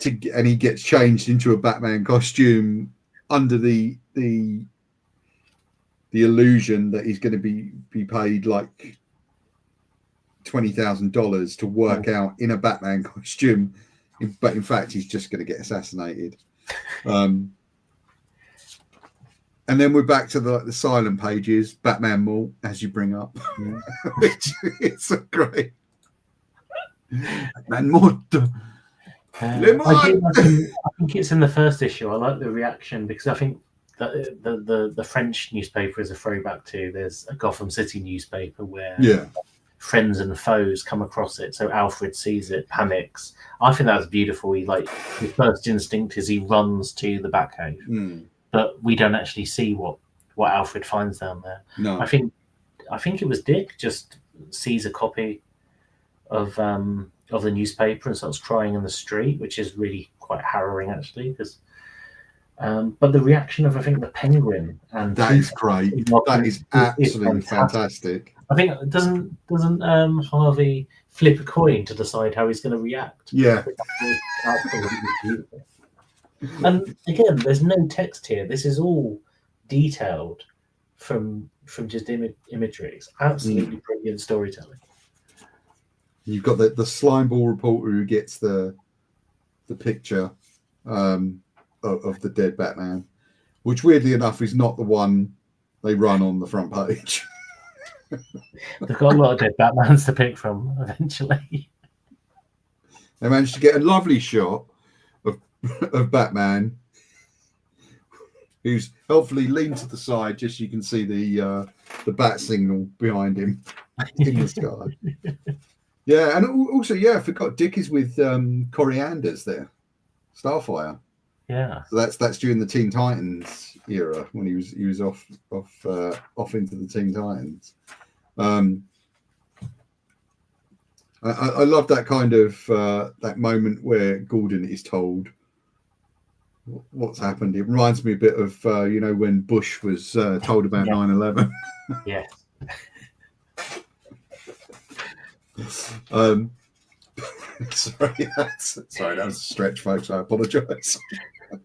and he gets changed into a Batman costume under the illusion that he's going to be paid like $20,000 to work out in a Batman costume, but in fact he's just going to get assassinated. And then we're back to the silent pages, Batman Mall, as you bring up, which is so great. Batman Mall. I think it's in the first issue. I like the reaction because I think that the French newspaper is a throwback to. There's a Gotham City newspaper where friends and foes come across it. So Alfred sees it, panics. I think that's beautiful. His first instinct is he runs to the Batcave, but we don't actually see what Alfred finds down there. No, I think it was Dick just sees a copy of the newspaper and starts crying in the street, which is really quite harrowing actually. Because, but the reaction of I think the Penguin and that is great. That is absolutely fantastic. I think doesn't Harvey flip a coin to decide how he's going to react? Yeah. And again, there's no text here. This is all detailed from just imagery. It's absolutely brilliant storytelling. You've got the slime ball reporter who gets the picture of the dead Batman, which weirdly enough is not the one they run on the front page. They've got a lot of dead Batmans to pick from eventually. They managed to get a lovely shot of Batman, who's helpfully leaned to the side, just so you can see the bat signal behind him in the sky. Yeah, and also, I forgot Dick is with Corianders there, Starfire. Yeah, so that's during the Teen Titans era when he was off into the Teen Titans. I love that kind of that moment where Gordon is told what's happened. It reminds me a bit of when Bush was told about 9/11. Yeah. Sorry, that was a stretch, folks. I apologise.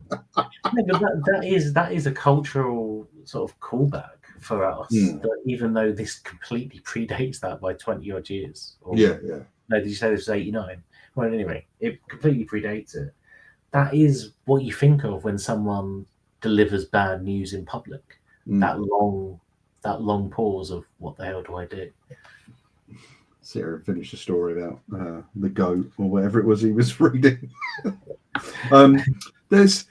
No, but that is a cultural sort of callback for us. That even though this completely predates that by 20 odd years. No, did you say this was 89? Well, anyway, it completely predates it. That is what you think of when someone delivers bad news in public. That long pause of what the hell do I do? Sarah finished a story about the goat or whatever it was he was reading. There's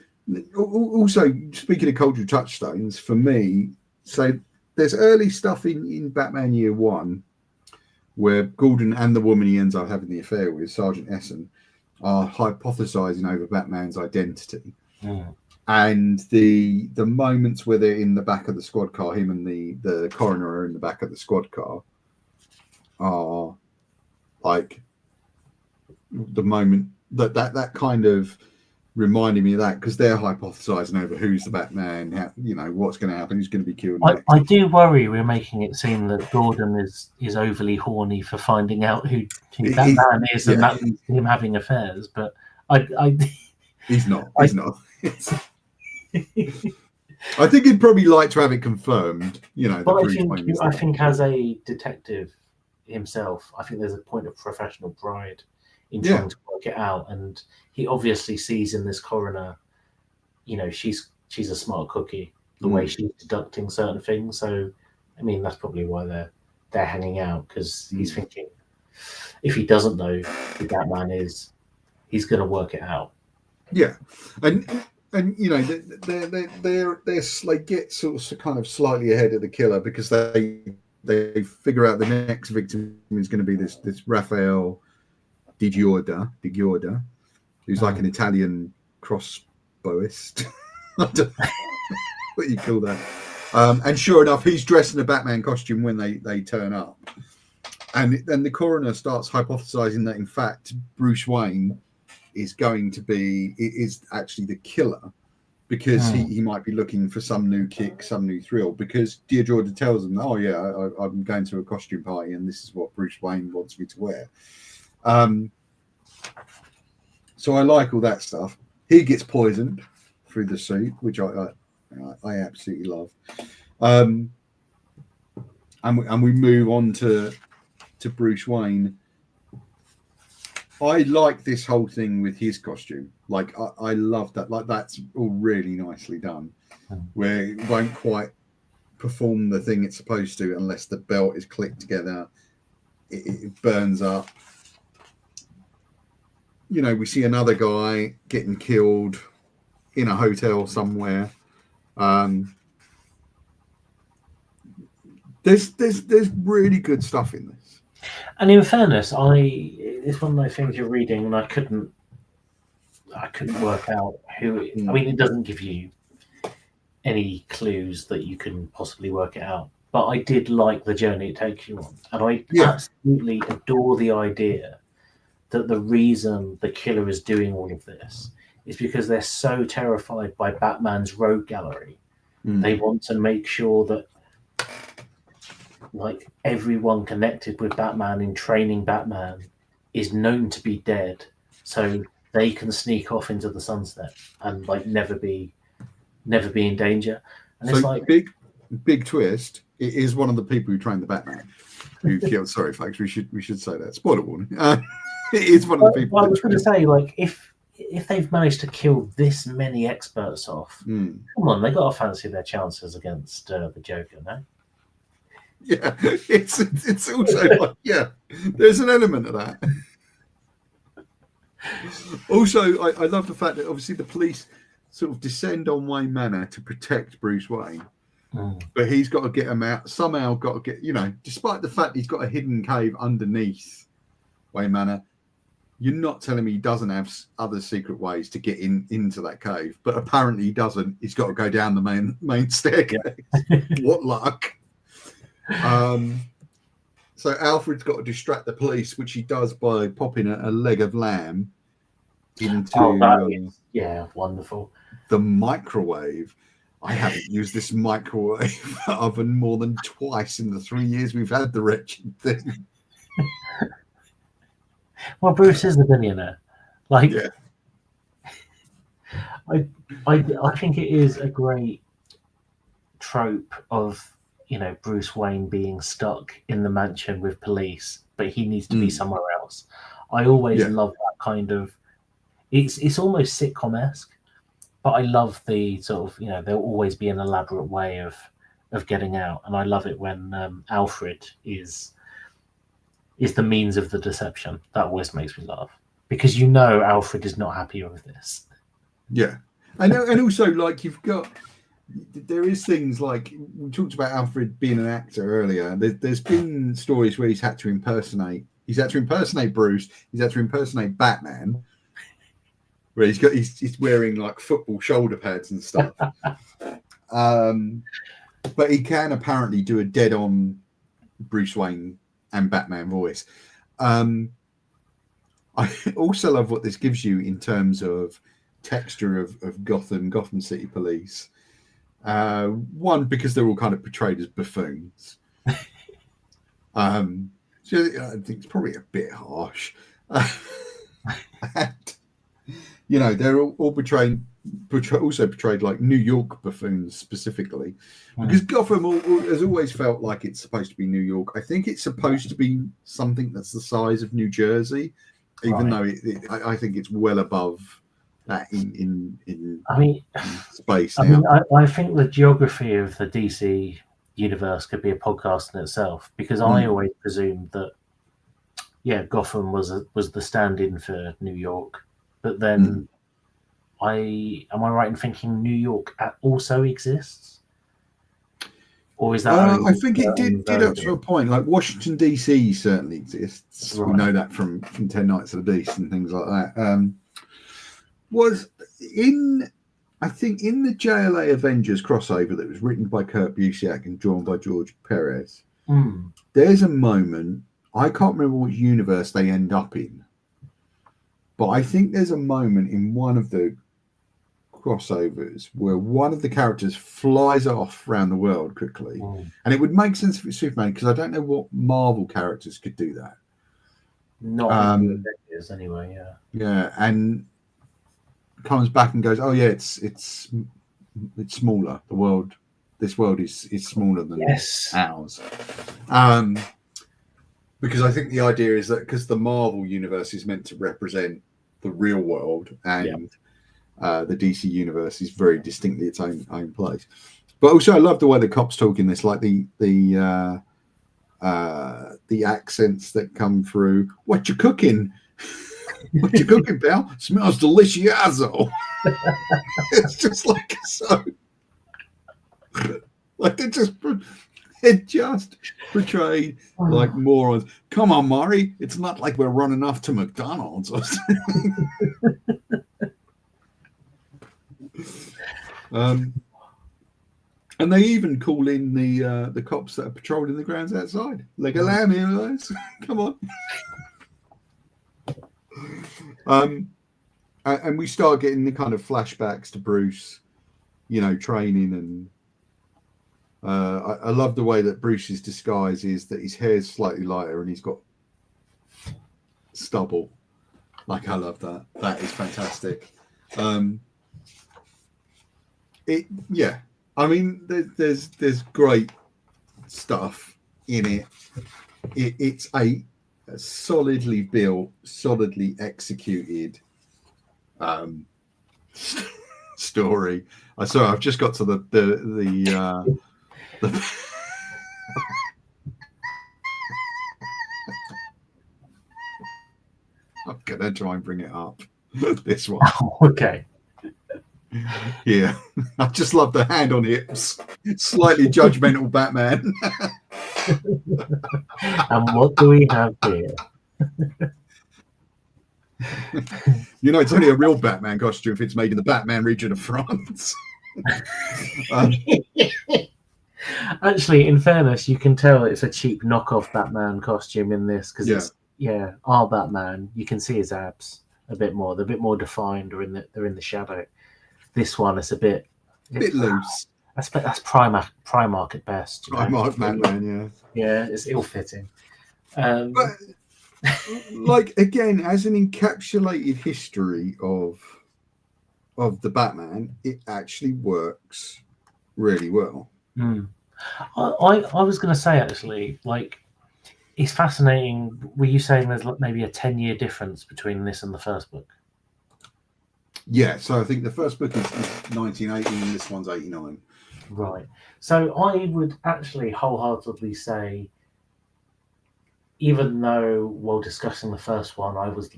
also, speaking of cultural touchstones, for me, so there's early stuff in Batman Year One where Gordon and the woman he ends up having the affair with, Sergeant Essen, are hypothesizing over Batman's identity. And the moments where they're in the back of the squad car, him and the coroner are in the back of the squad car, are like the moment that kind of reminded me of that, because they're hypothesizing over who's the Batman, what's going to happen, who's going to be killed. I do worry we're making it seem that Gordon is overly horny for finding out who Batman is, and that leads to him having affairs. But he's not. I think he'd probably like to have it confirmed. But I think as a detective himself, I think there's a point of professional pride in trying to work it out, and he obviously sees in this coroner, she's a smart cookie, the way she's deducting certain things. So, I mean, that's probably why they're hanging out, because he's thinking if he doesn't know who Batman is, he's going to work it out. Yeah, and they get sort of kind of slightly ahead of the killer, because they figure out the next victim is going to be this Raphael Di Giorda, who's like an Italian crossbowist. I don't know what you call that. And sure enough, he's dressed in a Batman costume when they turn up. And then the coroner starts hypothesizing that, in fact, Bruce Wayne is actually the killer, because he might be looking for some new kick, some new thrill, because Di Giorda tells him, I'm going to a costume party and this is what Bruce Wayne wants me to wear. So I like all that stuff. He gets poisoned through the suit, which I absolutely love. And we move on to Bruce Wayne. I like this whole thing with his costume. Like I love that. Like that's all really nicely done. Where it won't quite perform the thing it's supposed to unless the belt is clicked together. It burns up. You know, we see another guy getting killed in a hotel somewhere. There's really good stuff in this. And in fairness, it's one of those things you're reading, and I couldn't work out who. I mean, it doesn't give you any clues that you can possibly work it out. But I did like the journey it takes you on, and I absolutely adore the idea that the reason the killer is doing all of this is because they're so terrified by Batman's rogue gallery. They want to make sure that like everyone connected with Batman in training Batman is known to be dead, so they can sneak off into the sunset and like never be in danger. And so it's like big twist. It is one of the people who trained the Batman who killed. Sorry, folks, we should say that. Spoiler warning. It is one of the people. I was going to say, like, if they've managed to kill this many experts off, come on, they got to fancy their chances against the Joker, no? Yeah, it's also like, yeah, there's an element of that. Also, I love the fact that obviously the police sort of descend on Wayne Manor to protect Bruce Wayne, but he's got to get him out somehow. Got to get, you know, despite the fact he's got a hidden cave underneath Wayne Manor, you're not telling me he doesn't have other secret ways to get into that cave. But apparently he doesn't. He's got to go down the main staircase. Yeah. What luck! So Alfred's got to distract the police, which he does by popping a leg of lamb into wonderful. The microwave. I haven't used this microwave oven more than twice in the 3 years we've had the wretched thing. Well, Bruce is a billionaire. Like, yeah. I think it is a great trope of, you know, Bruce Wayne being stuck in the mansion with police, but he needs to be somewhere else. I always love that kind of. It's almost sitcom-esque, but I love the sort of, you know, there'll always be an elaborate way of getting out, and I love it when Alfred is the means of the deception. That always makes me laugh because you know Alfred is not happy with this. Yeah, and also like there is things like we talked about Alfred being an actor earlier. There's been stories where he's had to impersonate Bruce. He's had to impersonate Batman, where he's wearing like football shoulder pads and stuff. But he can apparently do a dead-on Bruce Wayne and Batman voice. I also love what this gives you in terms of texture of Gotham City Police. One, because they're all kind of portrayed as buffoons. So I think it's probably a bit harsh. And, you know, they're all portrayed like New York buffoons specifically, because Gotham has always felt like it's supposed to be New York. I think it's supposed to be something that's the size of New Jersey, even though I think it's well above that in space now. I think the geography of the DC universe could be a podcast in itself, because I always presumed that Gotham was the stand-in for New York, but then am I right in thinking New York also exists, or is that I think it did up to a point. Like Washington DC certainly exists. We know that from 10 Nights at the Beast and things like that. I think in the JLA Avengers crossover that was written by Kurt Busiek and drawn by George Perez, there's a moment, I can't remember which universe they end up in, but I think there's a moment in one of the crossovers where one of the characters flies off around the world quickly, and it would make sense for Superman, because I don't know what Marvel characters could do that. Not in the Avengers anyway, yeah, and comes back and goes, "Oh yeah, it's smaller. This world is smaller than ours." Because I think the idea is that because the Marvel universe is meant to represent the real world, and the DC universe is very distinctly its own place. But also, I love the way the cops talk in this, like the accents that come through. What you cooking? What you cooking, pal? Smells delicioso. It's just like so. Like they're just portrayed like morons. Come on, Murray. It's not like we're running off to McDonald's or something. And they even call in the cops that are patrolling the grounds outside. Leg of lamb here, guys. Come on. And we start getting the kind of flashbacks to Bruce, training, and I love the way that Bruce's disguise is that his hair's slightly lighter and he's got stubble. Like, I love that. That is fantastic. I mean, there's great stuff in it. It's a solidly built, solidly executed story. Sorry, I've just got to the I'm gonna try and bring it up. This one. Oh, okay. Yeah, I just love the hand on hips, slightly judgmental Batman. And what do we have here? It's only a real Batman costume if it's made in the Batman region of France. Actually, in fairness, you can tell it's a cheap knockoff Batman costume in this because it's our Batman. You can see his abs a bit more. They're a bit more defined, or they're in the shadow. This one is a bit loose. That's Primark at best. Primark Batman, yeah, it's ill-fitting. But like, again, as an encapsulated history of the Batman, it actually works really well. I was going to say, actually, like, it's fascinating. Were you saying there's maybe a 10-year difference between this and the first book? Yeah, so I think the first book is 1980 and this one's 89. Right. So I would actually wholeheartedly say, even though while discussing the first one, I was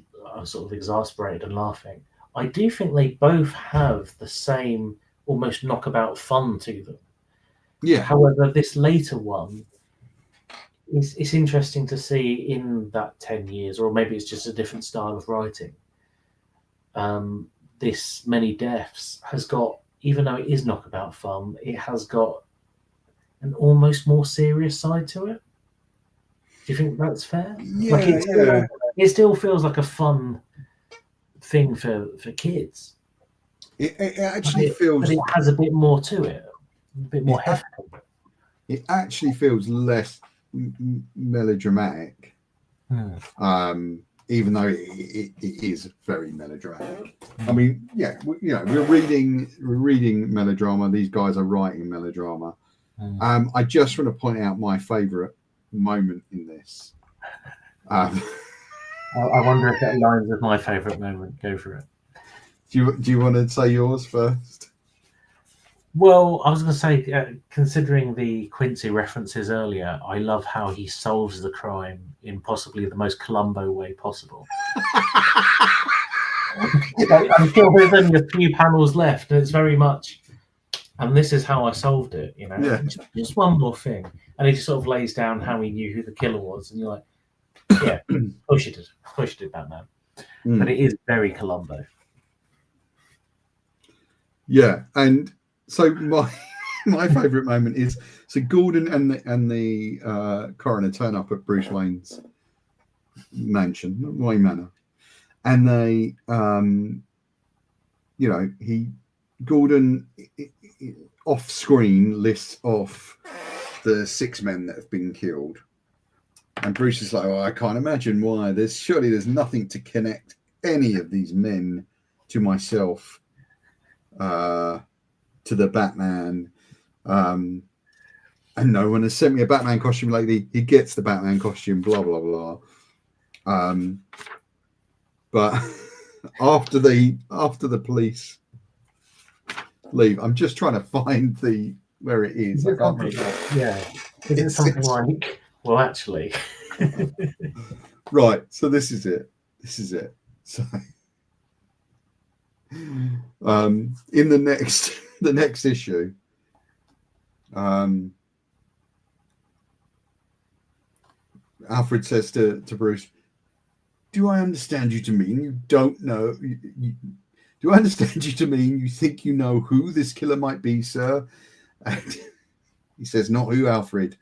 sort of exasperated and laughing, I do think they both have the same almost knockabout fun to them. Yeah. However, this later one, it's interesting to see in that 10 years, or maybe it's just a different style of writing. This Many Deaths has got, even though it is knockabout fun, it has got an almost more serious side to it. Do you think that's fair? Yeah, it still feels like a fun thing for kids. It actually feels... But it has a bit more to it. A bit more hefty. It actually feels less melodramatic. Even though it is very melodramatic. I mean, we're reading melodrama. These guys are writing melodrama. I just want to point out my favourite moment in this. I wonder if that aligns with my favourite moment. Go for it. Do you want to say yours first? Well, I was going to say, considering the Quincy references earlier, I love how he solves the crime in possibly the most Columbo way possible. Until there's only a few panels left, and it's very much, and this is how I solved it, Yeah. Just one more thing. And he just sort of lays down how he knew who the killer was, and you're like, yeah, push it, Batman. But it is very Columbo. Yeah, and so my favourite moment is, so Gordon and the coroner turn up at Bruce Wayne's mansion, Wayne Manor, and they, Gordon off screen lists off the 6 men that have been killed, and Bruce is like, "Oh, I can't imagine why. Surely there's nothing to connect any of these men to myself to the Batman. And no one has sent me a Batman costume lately. He gets the Batman costume, blah, blah, blah. But after the police leave, I'm just trying to find where it is. Is it something like, well, actually. Right, so this is it. So in the next issue, Alfred says to Bruce, do I understand you to mean you don't know? Do I understand you to mean you think you know who this killer might be, sir? And he says, not who, Alfred.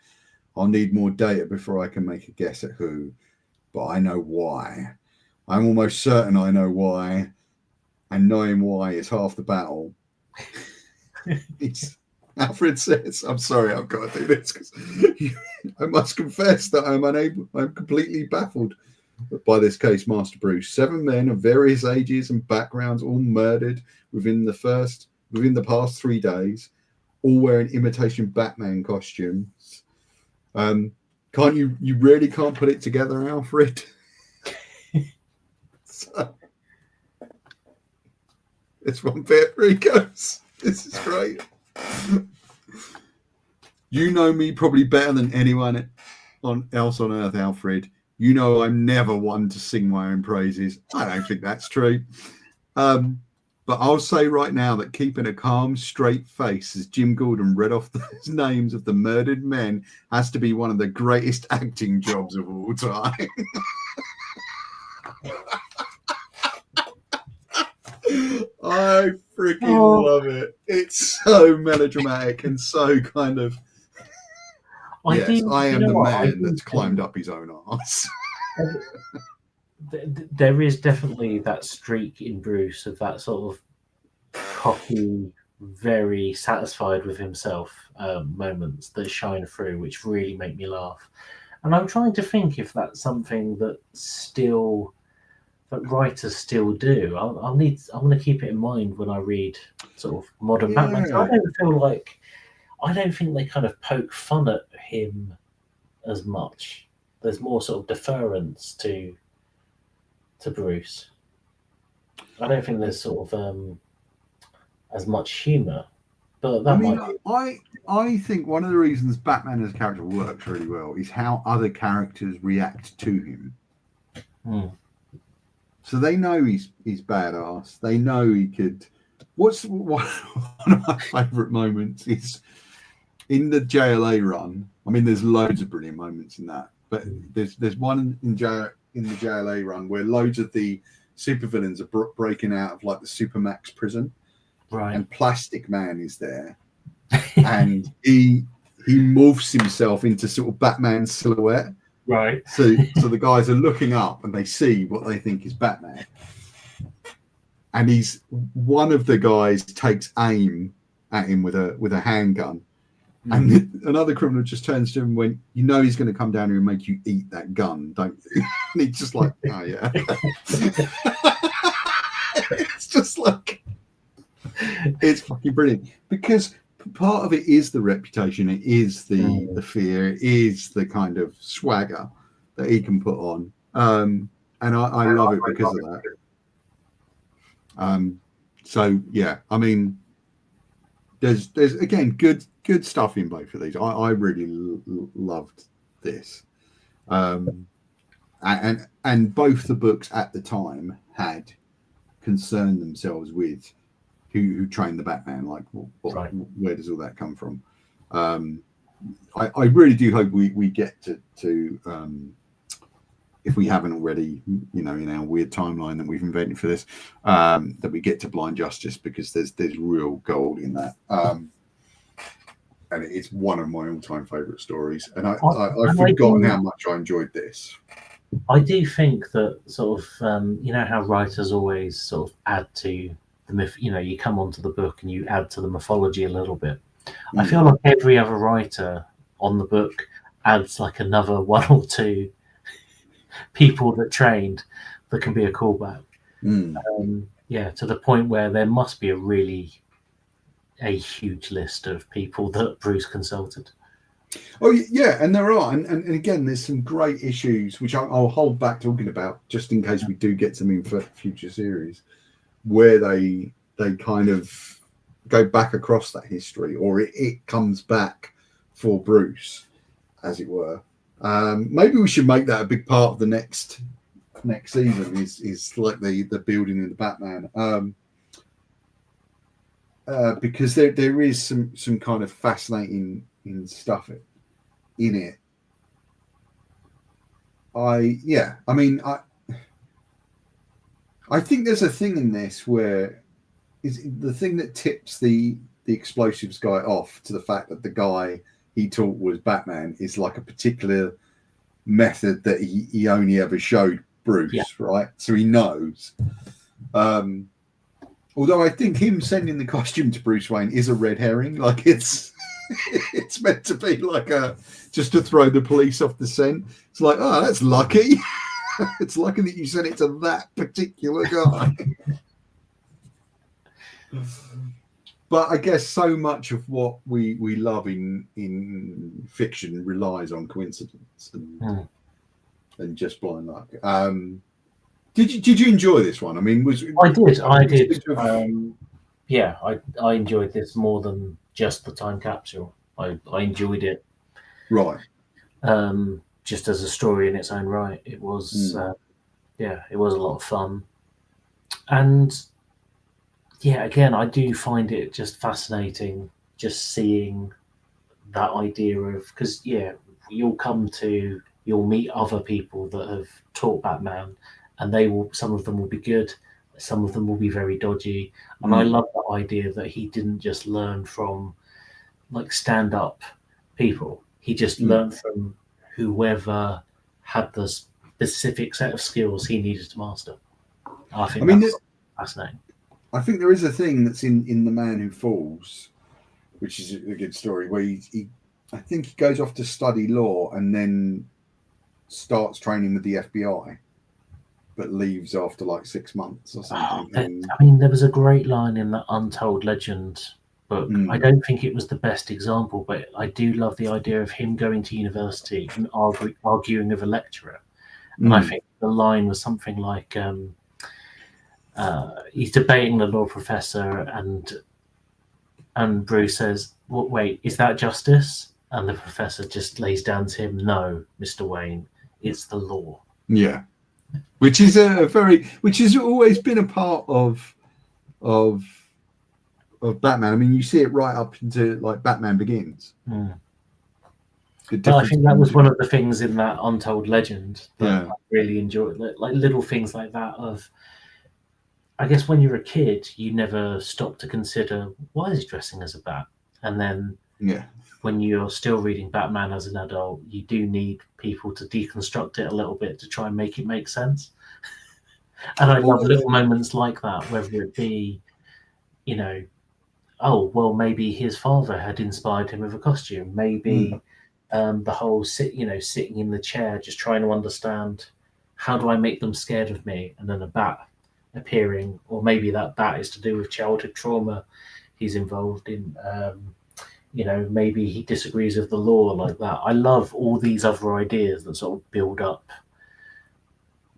I'll need more data before I can make a guess at who. But I know why. I'm almost certain I know why. And knowing why is half the battle. Alfred says, I'm sorry, I've got to do this because I must confess that I'm completely baffled by this case, Master Bruce. 7 men of various ages and backgrounds, all murdered within the past 3 days, all wearing imitation Batman costumes. Can't you really can't put it together, Alfred? So, it's one bit where he goes, this is great. You know me probably better than anyone else on earth, Alfred. You know I'm never one to sing my own praises. I don't think that's true. But I'll say right now that keeping a calm, straight face as Jim Gordon read off those names of the murdered men has to be one of the greatest acting jobs of all time. I freaking love it. It's so melodramatic and so kind of... I am the man that's climbed up his own arse. There is definitely that streak in Bruce of that sort of cocky, very satisfied with himself moments that shine through, which really make me laugh. And I'm trying to think if that's something that writers still do. I want to keep it in mind when I read sort of modern Batman. So I don't think they kind of poke fun at him as much. There's more sort of deference to Bruce. I don't think there's sort of as much humour. But I think one of the reasons Batman as a character works really well is how other characters react to him. So they know he's badass. They know he could. One of my favourite moments is in the JLA run. I mean, there's loads of brilliant moments in that, but there's one in the JLA run where loads of the supervillains are breaking out of like the Supermax prison, right? And Plastic Man is there, and he morphs himself into sort of Batman silhouette. Right. So the guys are looking up and they see what they think is Batman. And one of the guys takes aim at him with a handgun. And another criminal just turns to him and went, you know he's going to come down here and make you eat that gun, don't you? And he's just like, oh yeah. It's just like, it's fucking brilliant. Because part of it is the reputation, it is the fear, it is the kind of swagger that he can put on. And I love it because of that. So yeah, I mean, there's again good stuff in both of these. I really loved this. And both the books at the time had concerned themselves with who trained the Batman, like where does all that come from? I really do hope we get to if we haven't already, in our weird timeline that we've invented for this, that we get to Blind Justice, because there's real gold in that. And it's one of my all-time favourite stories. And I've forgotten how much I enjoyed this. I do think that sort of, how writers always sort of add to the myth, you come onto the book and you add to the mythology a little bit. I feel like every other writer on the book adds like another one or two people that trained that can be a callback. to the point where there must be a huge list of people that Bruce consulted. Oh yeah, and there are, and again, there's some great issues which I'll hold back talking about just in case we do get some in for future series, where they kind of go back across that history, or it comes back for Bruce, as it were. Maybe we should make that a big part of the next season. Is like the building of the Batman. Because there is some kind of fascinating stuff in it. I think there's a thing in this where is the thing that tips the explosives guy off to the fact that the guy he taught was Batman is like a particular method that he only ever showed Bruce, right? So he knows. Although I think him sending the costume to Bruce Wayne is a red herring. Like it's meant to be like just to throw the police off the scent. It's like, oh, that's lucky. It's lucky that you sent it to that particular guy. But I guess so much of what we love in fiction relies on coincidence and just blind luck. Did you enjoy this one? I mean, I did. I enjoyed this more than just the time capsule. I enjoyed it. Right. Just as a story in its own right, it was. It was a lot of fun, and again, I do find it just fascinating, just seeing that idea of because you'll meet other people that have taught Batman. And some of them will be good, some of them will be very dodgy. And I love the idea that he didn't just learn from like stand-up people. He just learned from whoever had the specific set of skills he needed to master. I think that's fascinating. I think there is a thing that's in The Man Who Falls, which is a good story, where I think he goes off to study law and then starts training with the FBI. But leaves after like 6 months or something. There was a great line in the Untold Legend book. I don't think it was the best example, but I do love the idea of him going to university and arguing with a lecturer. And I think the line was something like, he's debating the law professor, and Bruce says, "Wait, is that justice?" And the professor just lays down to him, "No, Mr. Wayne, it's the law." Yeah. Which is which has always been a part of Batman. I mean, you see it right up into like Batman Begins. But I think that was one of the things in that Untold Legend that I really enjoyed, like little things like that. Of, I guess when you're a kid, you never stop to consider why is he dressing as a bat, and then when you're still reading Batman as an adult, you do need people to deconstruct it a little bit to try and make it make sense. And I love little moments like that, whether it be, oh, well, maybe his father had inspired him with a costume. Maybe the whole sitting in the chair, just trying to understand how do I make them scared of me, and then a bat appearing, or maybe that bat is to do with childhood trauma he's involved in. Maybe he disagrees with the law like that. I love all these other ideas that sort of build up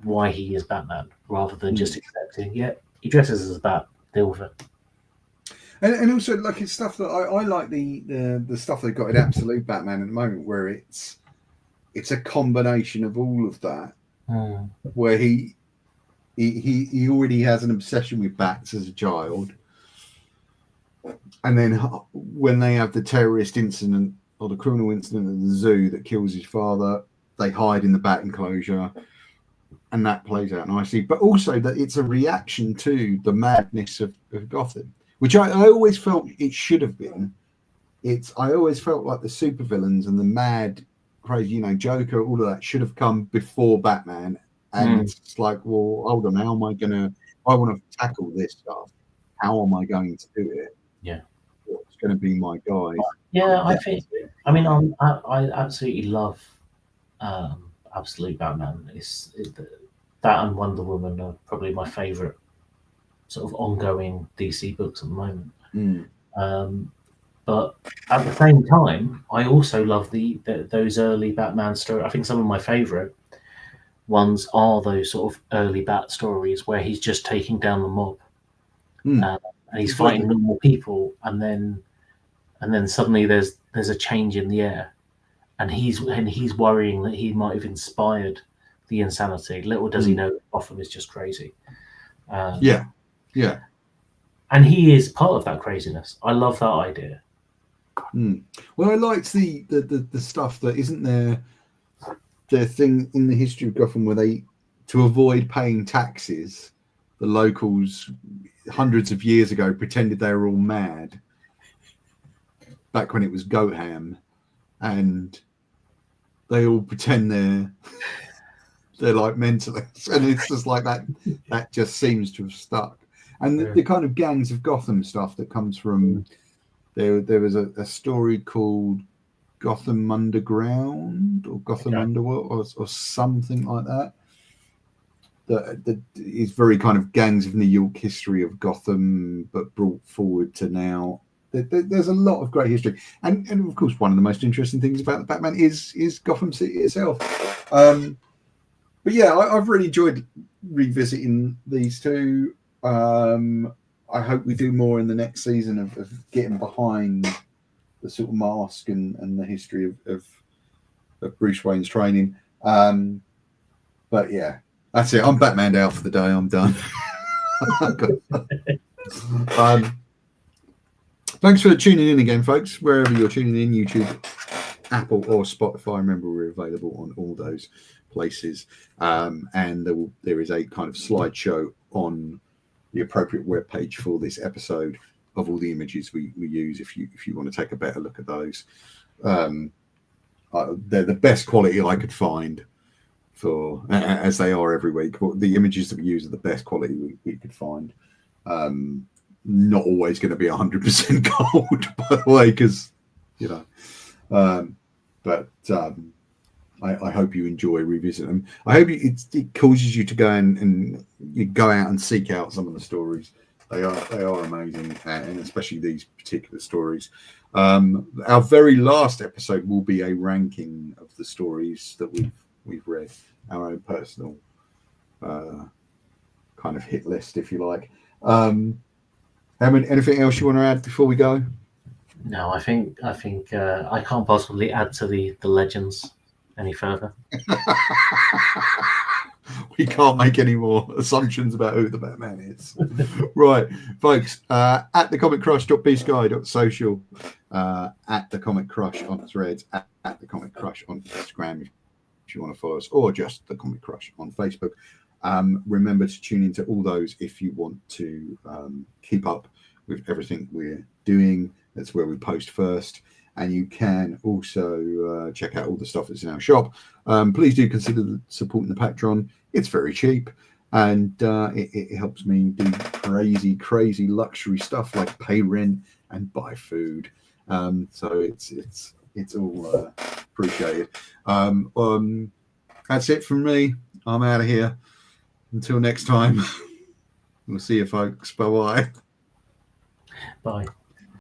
why he is Batman, rather than just accepting, he dresses as a bat, deal with it. And also, like, it's stuff that I like the stuff they've got in Absolute Batman at the moment, where it's a combination of all of that, where he already has an obsession with bats as a child. And then when they have the terrorist incident or the criminal incident at the zoo that kills his father, they hide in the bat enclosure, and that plays out nicely. But also that it's a reaction to the madness of Gotham, which I always felt it should have been. I always felt like the supervillains and the mad, crazy, Joker, all of that should have come before Batman. And it's like, well, hold on, how am I I want to tackle this stuff. How am I going to do it? Yeah. What's going to be my guide? Yeah, I absolutely love Absolute Batman. That and Wonder Woman are probably my favorite sort of ongoing DC books at the moment. Mm. But at the same time, I also love those early Batman stories. I think some of my favourite ones are those sort of early Bat stories where he's just taking down the mob, and he's fighting normal people, and then suddenly there's a change in the air, and he's worrying that he might have inspired the insanity. Little does he know that Gotham is just crazy. Yeah. And he is part of that craziness. I love that idea. Well, I liked the stuff that isn't there. The thing in the history of Gotham where they, to avoid paying taxes, the locals hundreds of years ago pretended they were all mad. Back when it was Bat-Hamm, and they all pretend they're like mentalists, and it's just like that. That just seems to have stuck. And the kind of gangs of Gotham stuff that comes from there was a story called Gotham Underground or Gotham Underworld or something like that. That is very kind of gangs of New York history of Gotham, but brought forward to now. There's a lot of great history, and of course, one of the most interesting things about the Batman is Gotham City itself. But yeah, I've really enjoyed revisiting these two. I hope we do more in the next season of getting behind the sort of mask and the history of Bruce Wayne's training. But yeah, that's it. I'm Batmaned out for the day. I'm done. Thanks for tuning in again, folks. Wherever you're tuning in, YouTube, Apple, or Spotify. Remember, we're available on all those places. And there is a kind of slideshow on the appropriate webpage for this episode of all the images we use if you want to take a better look at those. They're the best quality I could find for, as they are every week. But the images that we use are the best quality we could find. Not always going to be 100% gold, by the way, because I hope you enjoy revisiting them. I hope it causes you to go and you go out and seek out some of the stories. They are amazing, and especially these particular stories. Our very last episode will be a ranking of the stories that we've read, our own personal kind of hit list, if you like. Hemen, anything else you want to add before we go? No, I think I can't possibly add to the legends any further. We can't make any more assumptions about who the Batman is. Right, folks, at thecomiccrush.bsky.social, at the Comic Crush on Threads, at the Comic Crush on Instagram if you want to follow us, or just the Comic Crush on Facebook. Remember to tune into all those if you want to keep up with everything we're doing. That's where we post first. And you can also check out all the stuff that's in our shop. Please do consider supporting the Patreon. It's very cheap, and it helps me do crazy luxury stuff like pay rent and buy food. So it's all appreciated. That's it from me. I'm out of here. Until next time, we'll see you, folks. Bye-bye. Bye.